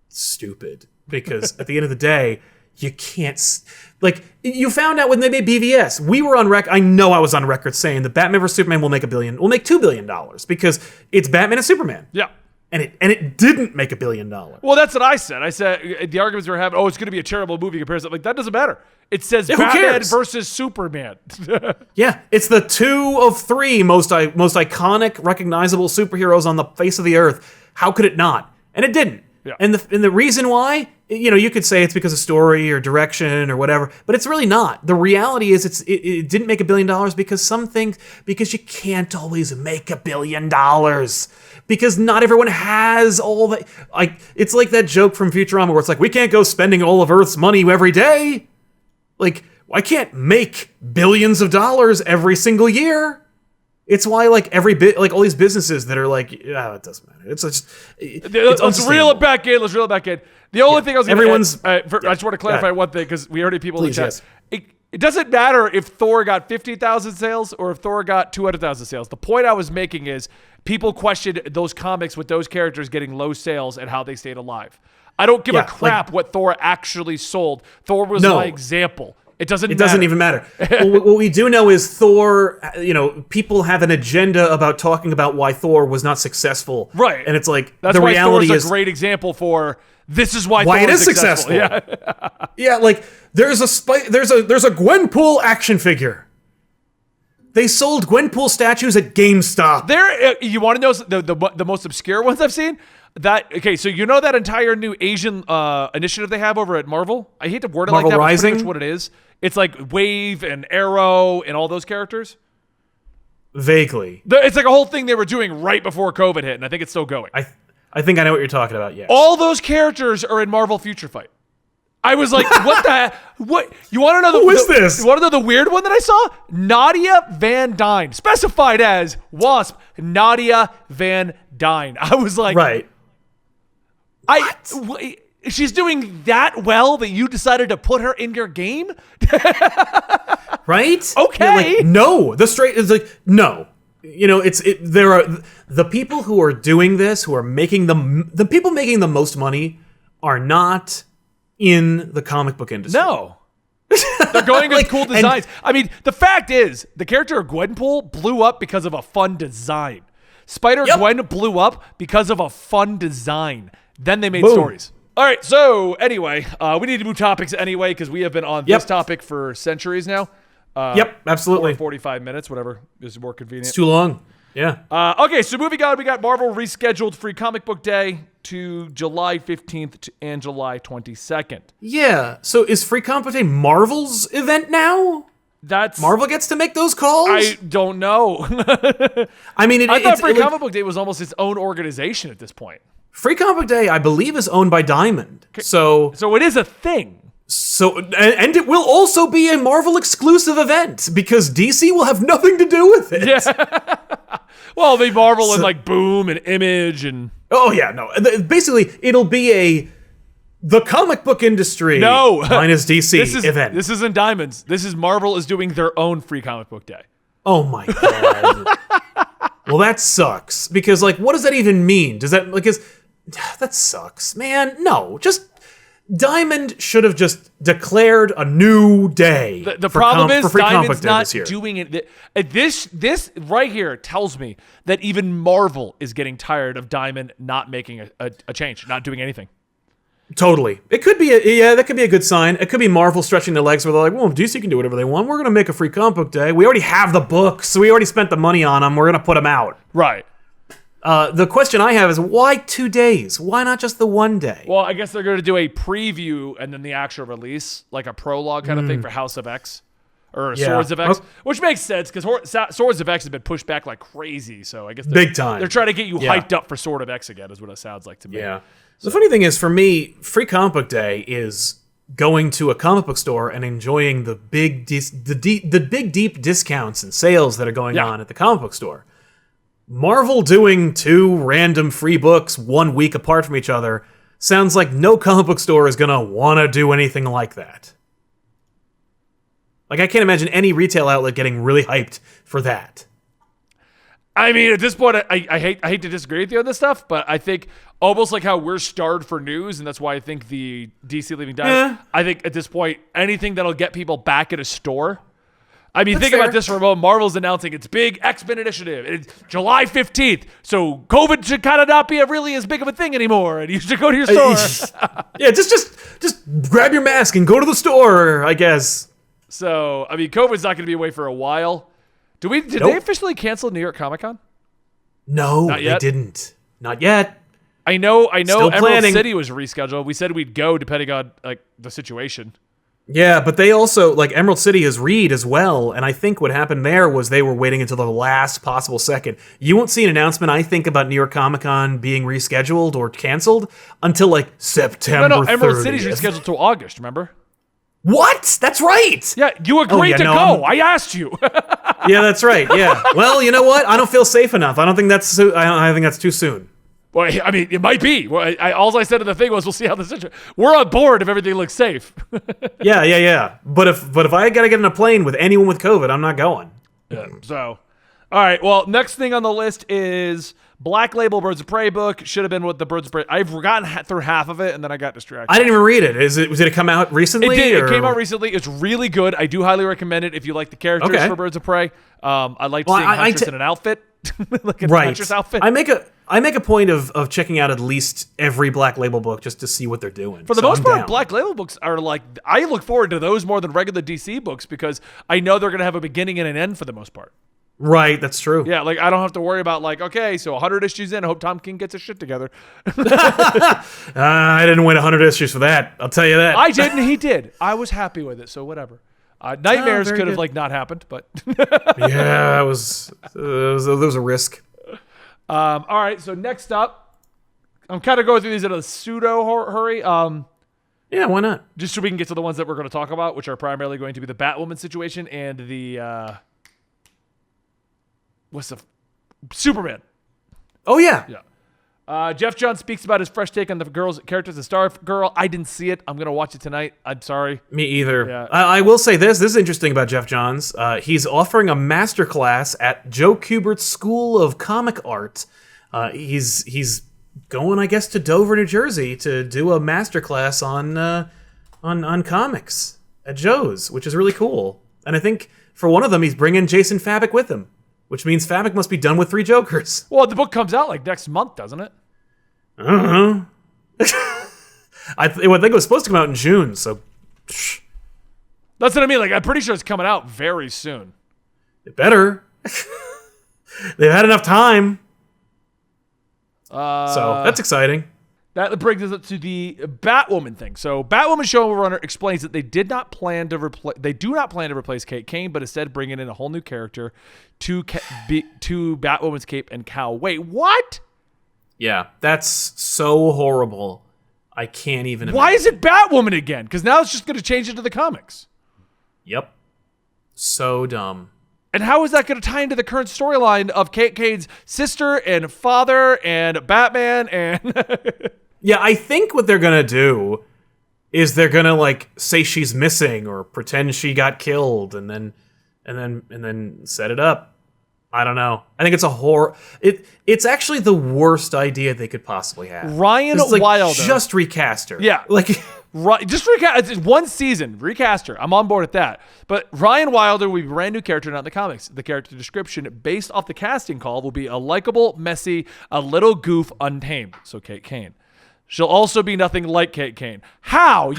stupid because at the end of the day, you can't like you found out when they made BVS. We were on record. I know I was on record saying that Batman vs Superman will make $1 billion. Will make $2 billion because it's Batman and Superman. Yeah. And it didn't make $1 billion. Well, that's what I said. I said the arguments we were having. Oh, it's going to be a terrible movie comparison. Like that doesn't matter. It says who Batman cares? versus Superman. Yeah, it's the 2 of 3 most iconic, recognizable superheroes on the face of the earth. How could it not? And it didn't. Yeah. And the reason why, you could say it's because of story or direction or whatever, but it's really not. The reality is it didn't make $1 billion because you can't always make $1 billion. Because not everyone has all that. Like it's like that joke from Futurama where it's like, we can't go spending all of Earth's money every day. Like I can't make billions of dollars every single year. It's why like all these businesses that are like, yeah, it doesn't matter. It's just let's reel it back in. The only thing I was going to add, I just want to clarify one thing because we already people in the chat. Yes. It doesn't matter if Thor got 50,000 sales or if Thor got 200,000 sales. The point I was making is people questioned those comics with those characters getting low sales and how they stayed alive. I don't give a crap what Thor actually sold. Thor was my example. It doesn't even matter. Well, what we do know is Thor, people have an agenda about talking about why Thor was not successful. Right. And it's like, that's the why reality Thor's a great example for this is why Thor it is successful. Yeah. Yeah, like there's a Gwenpool action figure. They sold Gwenpool statues at GameStop. You want to know the most obscure ones I've seen? So you know that entire new Asian initiative they have over at Marvel? I hate to word it Marvel like that, Rising? but pretty much what it is. It's like Wave and Arrow and all those characters. Vaguely. It's like a whole thing they were doing right before COVID hit, and I think it's still going. I think I know what you're talking about, yes. All those characters are in Marvel Future Fight. I was like, what the what? You want to know Who is this? You want to know the weird one that I saw? Nadia Van Dyne, specified as Wasp, Nadia Van Dyne. I was like, right. She's doing that well that you decided to put her in your game? Right? Okay. Like, no. It's like, no. There are the people who are doing this, who are making the people making the most money are not in the comic book industry. No. They're going with cool designs. I mean, the fact is, the character of Gwenpool blew up because of a fun design. Spider-Gwen blew up because of a fun design. Then they made stories. All right, so anyway, we need to move topics anyway because we have been on this topic for centuries now. Absolutely. 45 minutes, whatever is more convenient. It's too long. Yeah. Okay, so moving on, we got Marvel rescheduled Free Comic Book Day to July 15th and July 22nd. Yeah, so is Free Comic Book Day Marvel's event now? Marvel gets to make those calls? I don't know. I mean, I thought Free Comic Book Day was almost its own organization at this point. Free Comic Book Day, I believe, is owned by Diamond. So it is a thing. So, and it will also be a Marvel exclusive event because DC will have nothing to do with it. Yeah. Well, they Marvel and like Boom and Image and. Oh yeah, no. Basically, it'll be the comic book industry minus DC event. This isn't Diamonds. This is Marvel is doing their own Free Comic Book Day. Oh my god. Well, that sucks because like, what does that even mean? Does that that sucks, man? No, just. Diamond should have just declared a new day. The problem is Diamond's not doing it. This right here tells me that even Marvel is getting tired of Diamond not making a change, not doing anything. Totally. It could be that could be a good sign. It could be Marvel stretching their legs where they're like, well, DC can do whatever they want. We're going to make a Free Comic Book Day. We already have the books, so we already spent the money on them. We're going to put them out. Right. The question I have is, why 2 days? Why not just the 1 day? Well, I guess they're going to do a preview and then the actual release, like a prologue kind of thing for House of X or Swords of X, which makes sense because Swords of X has been pushed back like crazy. So I guess big time. They're trying to get you hyped up for Sword of X again, is what it sounds like to me. Yeah. So the funny thing is, for me, Free Comic Book Day is going to a comic book store and enjoying the big deep discounts and sales that are going on at the comic book store. Marvel doing 2 random free books 1 week apart from each other sounds like no comic book store is gonna want to do anything like that. Like, I can't imagine any retail outlet getting really hyped for that. I mean, at this point, I hate to disagree with you on this stuff, but I think almost like how we're starved for news, and that's why I think the DC leaving Diamond. I think at this point, anything that'll get people back at a store. I mean, think about this for a moment. Marvel's announcing its big X-Men initiative. It's July 15th, so COVID should kind of not be really as big of a thing anymore, and you should go to your store. Yeah, just grab your mask and go to the store, I guess. So, I mean, COVID's not going to be away for a while. Did they officially cancel New York Comic Con? No, they didn't. Not yet. I know. Still Emerald planning. City was rescheduled. We said we'd go depending on like the situation. Yeah, but they also, like, Emerald City is Reed as well, and I think what happened there was they were waiting until the last possible second. You won't see an announcement, I think, about New York Comic Con being rescheduled or canceled until, like, September 30th. Emerald City's rescheduled till August, remember? What? That's right. Yeah, you agreed to no, go. I asked you. Yeah, that's right. Yeah. Well, you know what? I don't feel safe enough. I don't think that's. I think that's too soon. Well, I mean, it might be. Well, all I said in the thing was, we'll see how this is. We're on board if everything looks safe. Yeah. But if I gotta get in a plane with anyone with COVID, I'm not going. Yeah. So, all right. Well, next thing on the list is Black Label Birds of Prey book. Should have been with the Birds of Prey. I've gotten through half of it, and then I got distracted. I didn't even read it. Did it come out recently? It did. Or? It came out recently. It's really good. I do highly recommend it if you like the characters for Birds of Prey. I like seeing Huntress in an outfit, like a Huntress outfit. I make a point of checking out at least every Black Label book just to see what they're doing. For the most part, Black Label books are like, I look forward to those more than regular DC books because I know they're going to have a beginning and an end for the most part. Right, that's true. Yeah, like I don't have to worry about like, okay, so 100 issues in, I hope Tom King gets his shit together. I didn't wait 100 issues for that. I'll tell you that. I did, and he did. I was happy with it, so whatever. Nightmares could have like not happened, but yeah, it was a risk. All right, so next up, I'm kind of going through these in a pseudo hurry. Yeah, why not? Just so we can get to the ones that we're going to talk about, which are primarily going to be the Batwoman situation and the Superman. Oh yeah. Jeff Johns speaks about his fresh take on the girl's characters in Stargirl. I didn't see it. I'm going to watch it tonight. I'm sorry. Me either. Yeah. I will say this. This is interesting about Jeff Johns. He's offering a masterclass at Joe Kubert's School of Comic Art. He's going, I guess, to Dover, New Jersey to do a masterclass on comics at Joe's, which is really cool. And I think for one of them, he's bringing Jason Fabok with him, which means Fabok must be done with 3 Jokers. Well, the book comes out like next month, doesn't it? I don't know. I think it was supposed to come out in June, so... That's what I mean. Like, I'm pretty sure it's coming out very soon. It better. They've had enough time. So, that's exciting. That brings us up to the Batwoman thing. So, Batwoman showrunner explains that they do not plan to replace Kate Kane, but instead bringing in a whole new character to Batwoman's cape and cowl. Wait, what? Yeah, that's so horrible. I can't even imagine. Why is it Batwoman again? Because now it's just going to change into the comics. Yep. So dumb. And how is that going to tie into the current storyline of Kate Kane's sister and father and Batman and... Yeah, I think what they're going to do is they're going to like say she's missing or pretend she got killed and then set it up. I don't know. I think it's a horror. It's actually the worst idea they could possibly have. Ryan Wilder. Just recast her. Yeah. Just recast. It's one season. Recast her. I'm on board with that. But Ryan Wilder will be a brand new character, not in the comics. The character description based off the casting call will be a likable, messy, a little goof, untamed. So Kate Kane. She'll also be nothing like Kate Kane. How?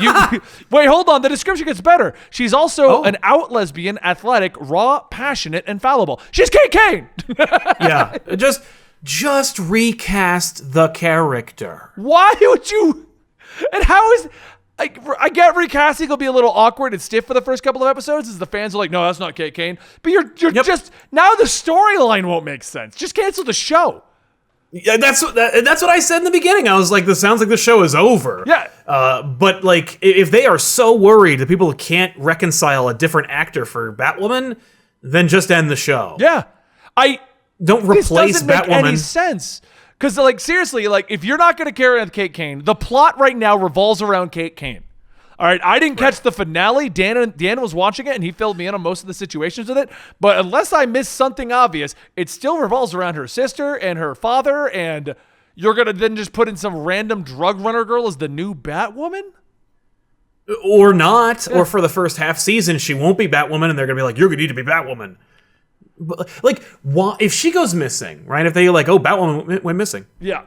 Wait, hold on. The description gets better. She's also an out lesbian, athletic, raw, passionate, and fallible. She's Kate Kane. Yeah. Just recast the character. Why would you? And how is... I get recasting will be a little awkward and stiff for the first couple of episodes as the fans are like, no, that's not Kate Kane. But you're just... Now the storyline won't make sense. Just cancel the show. Yeah, that's what I said in the beginning. I was like, this sounds like the show is over. Yeah. But like, if they are so worried that people can't reconcile a different actor for Batwoman, then just end the show. Yeah. Don't replace Batwoman. This doesn't make any sense. Because, like, seriously, like, if you're not going to carry on Kate Kane, the plot right now revolves around Kate Kane. All right, I didn't catch the finale. Dan was watching it, and he filled me in on most of the situations with it. But unless I missed something obvious, it still revolves around her sister and her father, and you're going to then just put in some random drug runner girl as the new Batwoman? Or not. Yeah. Or for the first half season, she won't be Batwoman, and they're going to be like, you're going to need to be Batwoman. But, like, if she goes missing, right? If they like, oh, Batwoman went missing. Yeah.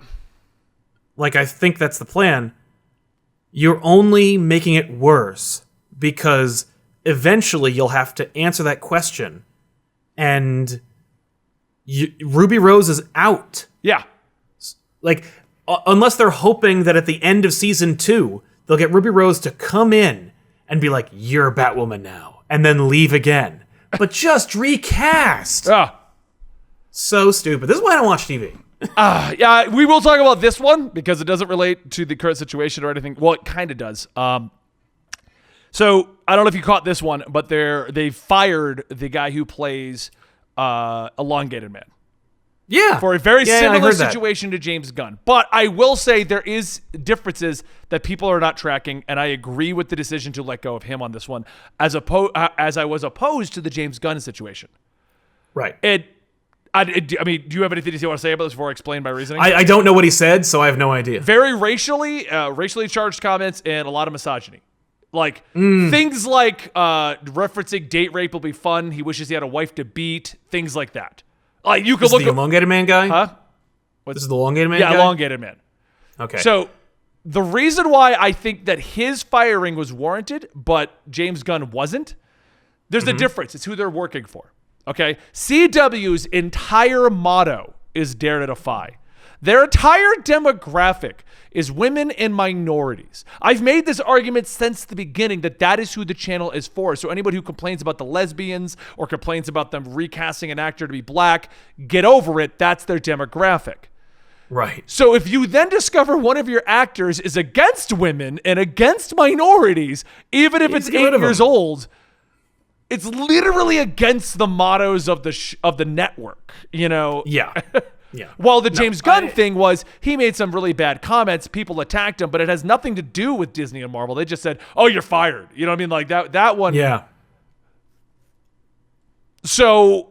Like, I think that's the plan. You're only making it worse because eventually you'll have to answer that question. And Ruby Rose is out. Yeah. Like, unless they're hoping that at the end of season 2, they'll get Ruby Rose to come in and be like, you're Batwoman now, and then leave again. But just recast. So stupid. This is why I don't watch TV. Yeah, we will talk about this one because it doesn't relate to the current situation or anything. Well, it kind of does. So I don't know if you caught this one, but they fired the guy who plays Elongated Man. Yeah. For a very similar that. situation to James Gunn. But I will say there is differences that people are not tracking, and I agree with the decision to let go of him on this one, as I was opposed to the James Gunn situation. Right. I mean, do you have anything you want to say about this before I explain my reasoning? I don't know what he said, so I have no idea. Very racially charged comments and a lot of misogyny. Like, things like referencing date rape will be fun. He wishes he had a wife to beat. Things like that. Like, you could This look is the Elongated Man guy? Huh? This is the Elongated Man guy? Yeah, Elongated Man. Okay. So, the reason why I think that his firing was warranted, but James Gunn wasn't, there's a difference. It's who they're working for. Okay? CW's entire motto is Dare to Defy. Their entire demographic is women and minorities. I've made this argument since the beginning that is who the channel is for. So anybody who complains about the lesbians or complains about them recasting an actor to be black, get over it. That's their demographic. Right. So if you then discover one of your actors is against women and against minorities, even if it's 8 years old, it's literally against the mottos of the network, you know? Yeah. Yeah. While the James Gunn thing was, he made some really bad comments, people attacked him, but it has nothing to do with Disney and Marvel. They just said, "Oh, you're fired." You know what I mean? Like that one. Yeah. So,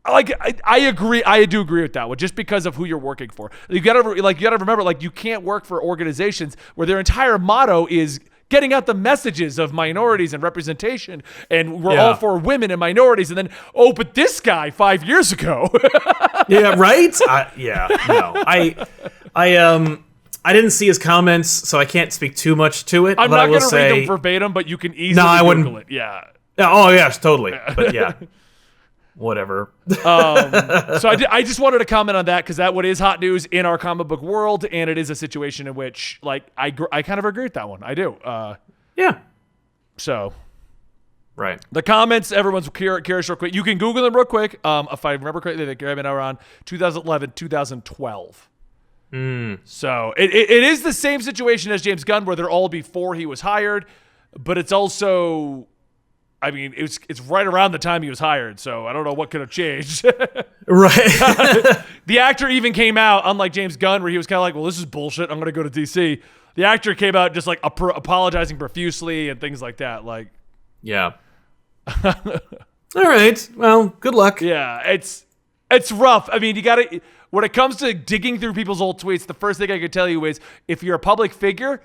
like, I agree. I do agree with that one, just because of who you're working for. You gotta remember, like, you can't work for organizations where their entire motto is getting out the messages of minorities and representation, and we're all for women and minorities, and then, but this guy 5 years ago. Yeah, right? No. I didn't see his comments, so I can't speak too much to it. I'm but not going to read them verbatim, but you can easily Google it. Yeah. Oh, yes, totally. But yeah. Whatever. So I just wanted to comment on that, because that what is hot news in our comic book world, and it is a situation in which, like, I kind of agree with that one. I do. Yeah. So. Right. The comments, everyone's curious real quick. You can Google them real quick. If I remember correctly, they came out around 2011, 2012. So it is the same situation as James Gunn, where they're all before he was hired, but it's also, I mean, it's right around the time he was hired, so I don't know what could have changed. Right. The actor even came out, unlike James Gunn, where he was kind of like, well, this is bullshit, I'm going to go to DC. The actor came out just like apologizing profusely and things like that. Like, yeah. All right. Well, good luck. Yeah, it's rough. I mean, you gotta, when it comes to digging through people's old tweets, the first thing I can tell you is, if you're a public figure,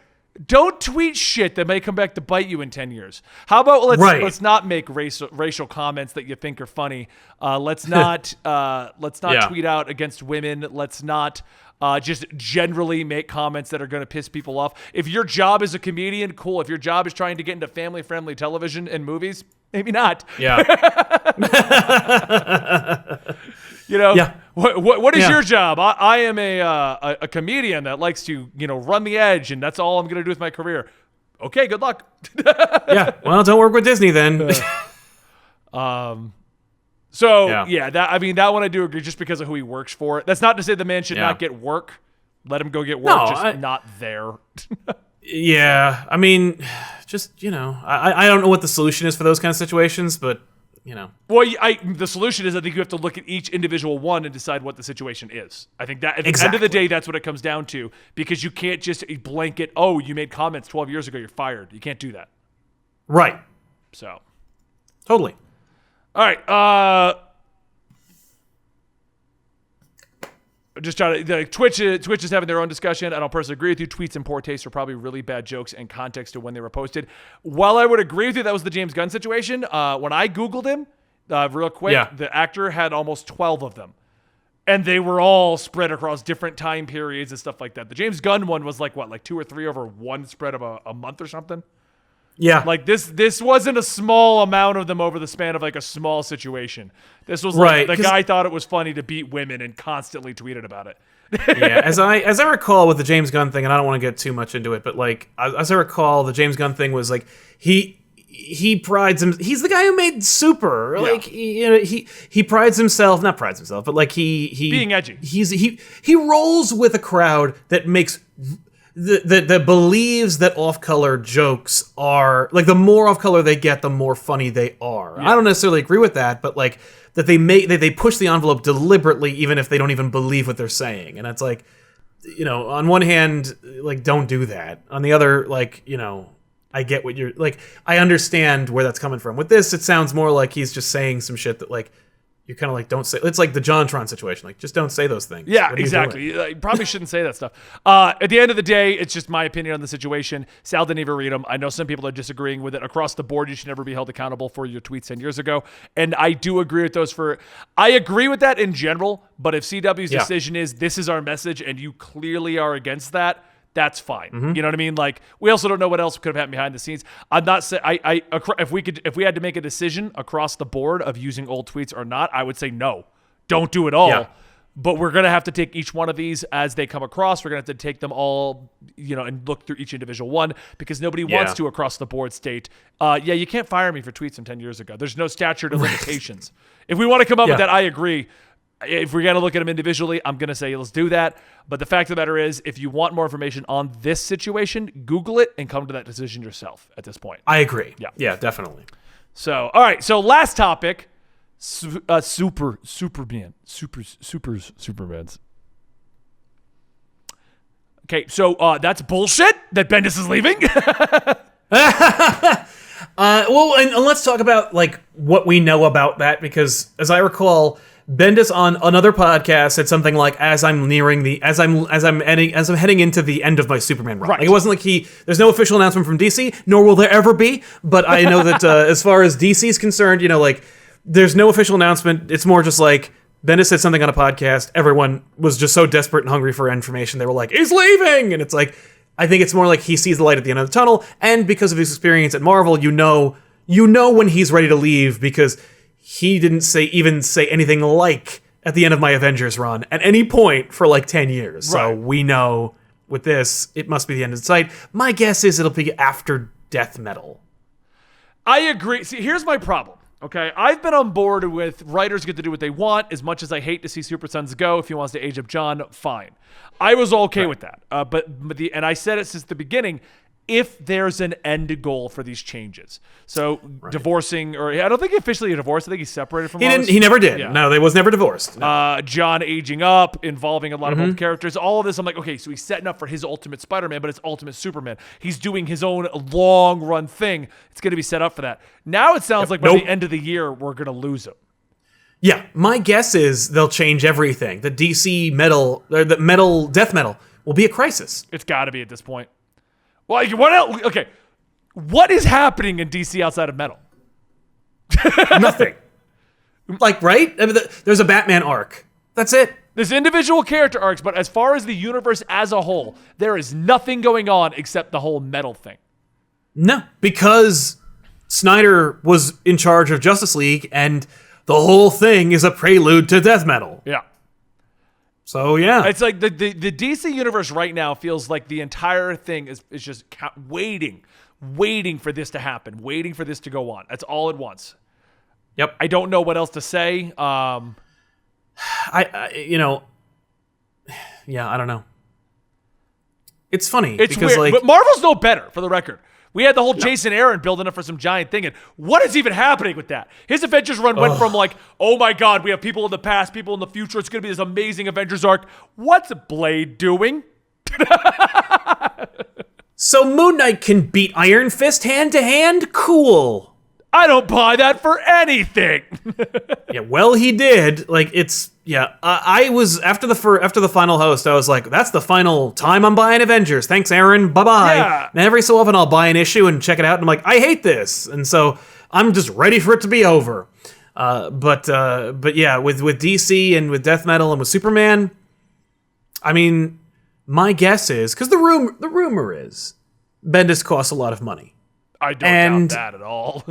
don't tweet shit that may come back to bite you in 10 years. How about let's not make racial comments that you think are funny. Let's not tweet out against women. Let's not just generally make comments that are going to piss people off. If your job is a comedian, cool. If your job is trying to get into family-friendly television and movies, maybe not. Yeah. You know, yeah. What is your job? I am a comedian that likes to, run the edge, and that's all I'm going to do with my career. Okay, good luck. Yeah. Well, don't work with Disney then. So that one I do agree, just because of who he works for. That's not to say the man should not get work. Let him go get work. Not there. Yeah. I mean, just, I don't know what the solution is for those kind of situations, but, Well, the solution is, I think you have to look at each individual one and decide what the situation is. I think that at the end of the day, that's what it comes down to, because you can't just blanket, oh, you made comments 12 years ago, you're fired. You can't do that. Right. So. Totally. All right. Just trying to, Twitch is having their own discussion. I don't personally agree with you. Tweets in poor taste are probably really bad jokes and context to when they were posted. While I would agree with you, that was the James Gunn situation. When I Googled him, real quick, the actor had almost 12 of them. And they were all spread across different time periods and stuff like that. The James Gunn one was like 2 or 3 over one spread of a month or something? Yeah. Like this wasn't a small amount of them over the span of like a small situation. This was like the guy thought it was funny to beat women and constantly tweeted about it. Yeah, as I recall with the James Gunn thing, and I don't want to get too much into it, but like as I recall, the James Gunn thing was like he prides him. He's the guy who made Super. Like he prides himself, not prides himself, but like he being edgy. He rolls with a crowd that makes that believes that off-color jokes are like the more off-color they get, the more funny they are. I don't necessarily agree with that, but like that they push the envelope deliberately, even if they don't even believe what they're saying. And it's like, on one hand, like, don't do that. On the other, like, I get what you're like. I understand where that's coming from. With this, it sounds more like he's just saying some shit that like. You're kind of like, don't say. It's like the JonTron situation. Like, just don't say those things. Yeah, exactly. You probably shouldn't say that stuff. At the end of the day, it's just my opinion on the situation. Sal didn't even read them. I know some people are disagreeing with it. Across the board, you should never be held accountable for your tweets 10 years ago. And I do agree with those I agree with that in general, but if CW's decision is, this is our message, and you clearly are against that, that's fine. You know what I mean? Like, we also don't know what else could have happened behind the scenes. I'm not saying if we had to make a decision across the board of using old tweets or not, I would say no, don't do it all. Yeah. But we're gonna have to take each one of these as they come across. We're gonna have to take them all, and look through each individual one because nobody wants to across the board state. You can't fire me for tweets from 10 years ago. There's no statute of limitations. If we want to come up with that, I agree. If we're going to look at them individually, I'm going to say let's do that. But the fact of the matter is, if you want more information on this situation, Google it and come to that decision yourself at this point. I agree. Yeah, definitely. So, all right. So, last topic, Supermans. Okay, so that's bullshit that Bendis is leaving. Well, and let's talk about like what we know about that, because as I recall, Bendis on another podcast said something like, as I'm heading into the end of my Superman run. Right. Like, it wasn't like there's no official announcement from DC, nor will there ever be. But I know that as far as DC is concerned, like there's no official announcement. It's more just like Bendis said something on a podcast. Everyone was just so desperate and hungry for information. They were like, he's leaving. And it's like, I think it's more like he sees the light at the end of the tunnel. And because of his experience at Marvel, you know when he's ready to leave, because he didn't say anything like at the end of my Avengers run at any point for like 10 years. Right. So we know with this, it must be the end of the sight. My guess is it'll be after Death Metal. I agree. See, here's my problem. Okay, I've been on board with writers get to do what they want. As much as I hate to see Super Sons go, if he wants to age up John, fine. I was okay with that. And I said it since the beginning. If there's an end goal for these changes, so divorcing, or I don't think he officially divorced. I think he's separated from. He never did. Yeah. No, they was never divorced. No. John aging up, involving a lot of old characters. All of this, I'm like, okay, so he's setting up for his ultimate Spider-Man, but it's Ultimate Superman. He's doing his own long run thing. It's going to be set up for that. Now it sounds like by the end of the year, we're going to lose him. Yeah, my guess is they'll change everything. The DC Death Metal will be a crisis. It's got to be at this point. Well, what else? Okay, what is happening in DC outside of Metal? Nothing. Like, right? I mean, there's a Batman arc. That's it. There's individual character arcs, but as far as the universe as a whole, there is nothing going on except the whole Metal thing. No, because Snyder was in charge of Justice League, and the whole thing is a prelude to Death Metal. Yeah. So, yeah. It's like the DC universe right now feels like the entire thing is just waiting for this to happen, waiting for this to go on. That's all it wants. Yep. I don't know what else to say. I don't know. It's funny. It's because weird, but Marvel's no better, for the record. We had the whole Jason Aaron building up for some giant thing, and what is even happening with that? His Avengers run went from like, oh my God, we have people in the past, people in the future. It's going to be this amazing Avengers arc. What's Blade doing? So Moon Knight can beat Iron Fist hand to hand? Cool. I don't buy that for anything. Yeah, well, he did. Like, it's I was after the final host. I was like, that's the final time I'm buying Avengers. Thanks, Aaron. Bye bye. Yeah. And every so often I'll buy an issue and check it out, and I'm like, I hate this, and so I'm just ready for it to be over. But yeah, with DC and with Death Metal and with Superman, I mean, my guess is because the rumor is Bendis costs a lot of money. I don't doubt that at all.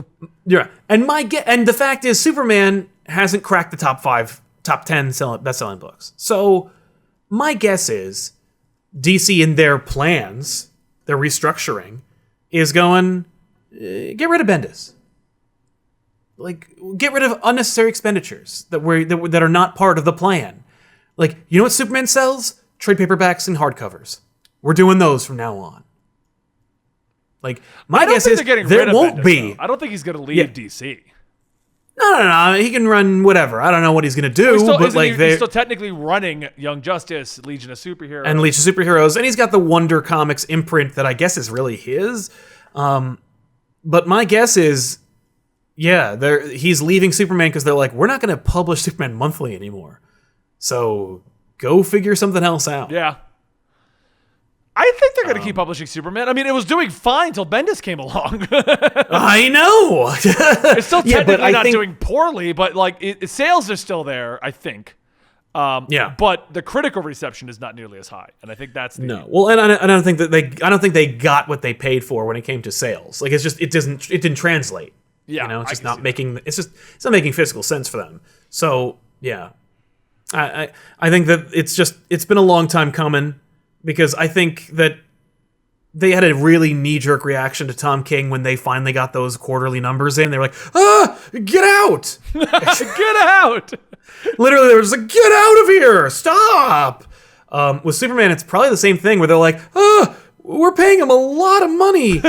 Yeah, and the fact is, Superman hasn't cracked the top 10 best-selling books. So my guess is DC in their plans, their restructuring, is going get rid of Bendis. Like, get rid of unnecessary expenditures that are not part of the plan. Like, you know what Superman sells? Trade paperbacks and hardcovers. we're doing those from now on. Like, my I don't guess think is they're getting there rid of won't Bendis, be. though. I don't think he's going to leave DC. No. He can run whatever. I don't know what he's going to do. He's still technically running Young Justice, Legion of Superheroes. And Legion of Superheroes. And he's got the Wonder Comics imprint that I guess is really his. But my guess is, he's leaving Superman because they're like, we're not going to publish Superman monthly anymore. So go figure something else out. Yeah. I think they're going to keep publishing Superman. I mean, it was doing fine until Bendis came along. I know. It's still technically not doing poorly, but like sales are still there, I think. But the critical reception is not nearly as high, and I think that's no. Well, and I don't think they got what they paid for when it came to sales. Like it didn't translate. Yeah, it's just not making it's not making physical sense for them. So yeah, I think that it's been a long time coming. Because I think that they had a really knee-jerk reaction to Tom King when they finally got those quarterly numbers in. They were like, get out! Get out! Literally, they were just like, get out of here! Stop! With Superman, it's probably the same thing where they're like, we're paying him a lot of money.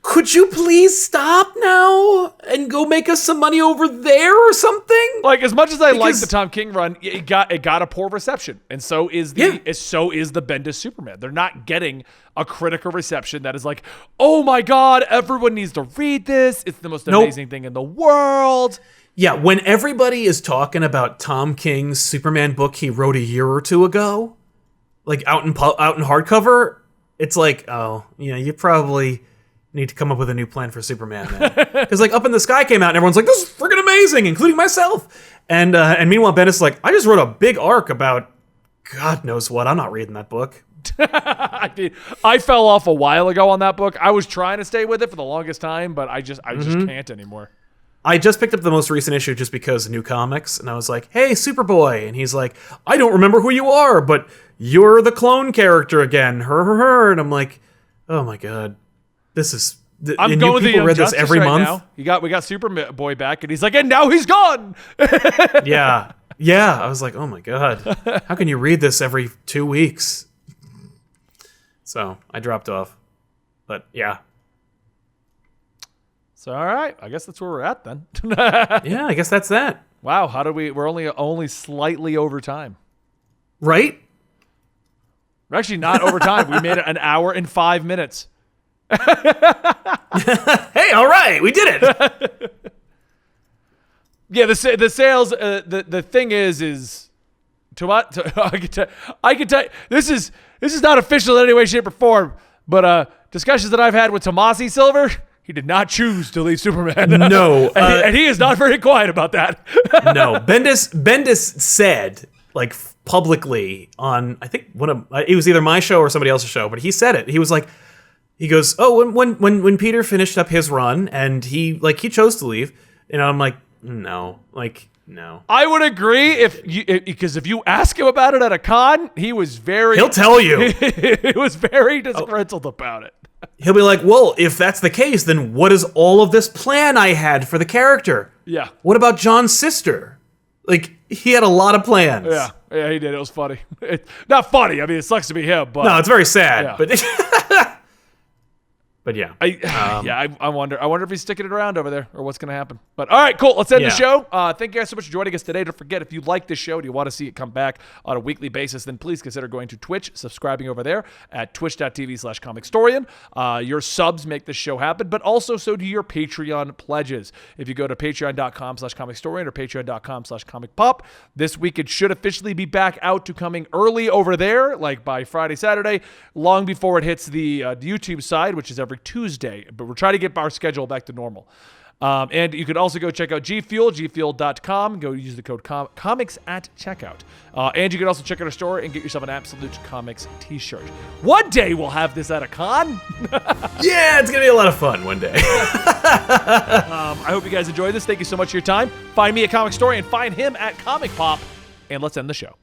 Could you please stop now and go make us some money over there or something? Like, as much as I like the Tom King run, it got a poor reception, and so is the Bendis Superman. They're not getting a critical reception that is like, oh my god, everyone needs to read this. It's the most amazing thing in the world. Yeah, when everybody is talking about Tom King's Superman book he wrote a year or two ago, like out in hardcover, it's like, oh, you probably need to come up with a new plan for Superman, man. Because like Up in the Sky came out and everyone's like, this is freaking amazing, including myself. And meanwhile, Bendis is like, I just wrote a big arc about God knows what. I'm not reading that book. I fell off a while ago on that book. I was trying to stay with it for the longest time, but I just can't anymore. I just picked up the most recent issue just because New Comics, and I was like, hey, Superboy. And he's like, I don't remember who you are, but you're the clone character again. Her. And I'm like, oh my God. This is. I'm going to read this every month. Now. We got Superboy back, and he's like, and now he's gone. Yeah. I was like, oh my god, how can you read this every 2 weeks? So I dropped off, but yeah. So all right, I guess that's where we're at then. Yeah, I guess that's that. Wow, we're only slightly over time, right? We're actually not over time. We made it an hour and 5 minutes. Hey, all right, we did it. Yeah, the sales. The thing is I can tell you, this is not official in any way, shape, or form. But discussions that I've had with Tomasi Silver, he did not choose to leave Superman. No, and he is not very quiet about that. No, Bendis said like publicly on I think it was either my show or somebody else's show, but he said it. He was like. He goes, oh, when Peter finished up his run and he chose to leave, and I'm like, no. I would agree because if you ask him about it at a con, he'll tell you. He was very disgruntled about it. He'll be like, well, if that's the case, then what is all of this plan I had for the character? Yeah. What about John's sister? Like, he had a lot of plans. Yeah, he did. It was funny. Not funny. I mean, it sucks to be him, but no, it's very sad. Yeah. But. But yeah, I wonder if he's sticking it around over there or what's going to happen. But all right, cool. Let's end the show. Thank you guys so much for joining us today. Don't forget, if you like this show and you want to see it come back on a weekly basis, then please consider going to Twitch, subscribing over there at twitch.tv/comicstorian. Your subs make this show happen, but also so do your Patreon pledges. If you go to patreon.com/comicstorian or patreon.com/comicpop, this week it should officially be back out to coming early over there, like by Friday, Saturday, long before it hits the YouTube side, which is every Tuesday, but we're trying to get our schedule back to normal. And you can also go check out G Fuel, gfuel.com. Go use the code comics at checkout. And you can also check out our store and get yourself an Absolute Comics t-shirt. One day we'll have this at a con. Yeah, it's going to be a lot of fun one day. I hope you guys enjoyed this. Thank you so much for your time. Find me at Comic Story and find him at Comic Pop. And let's end the show.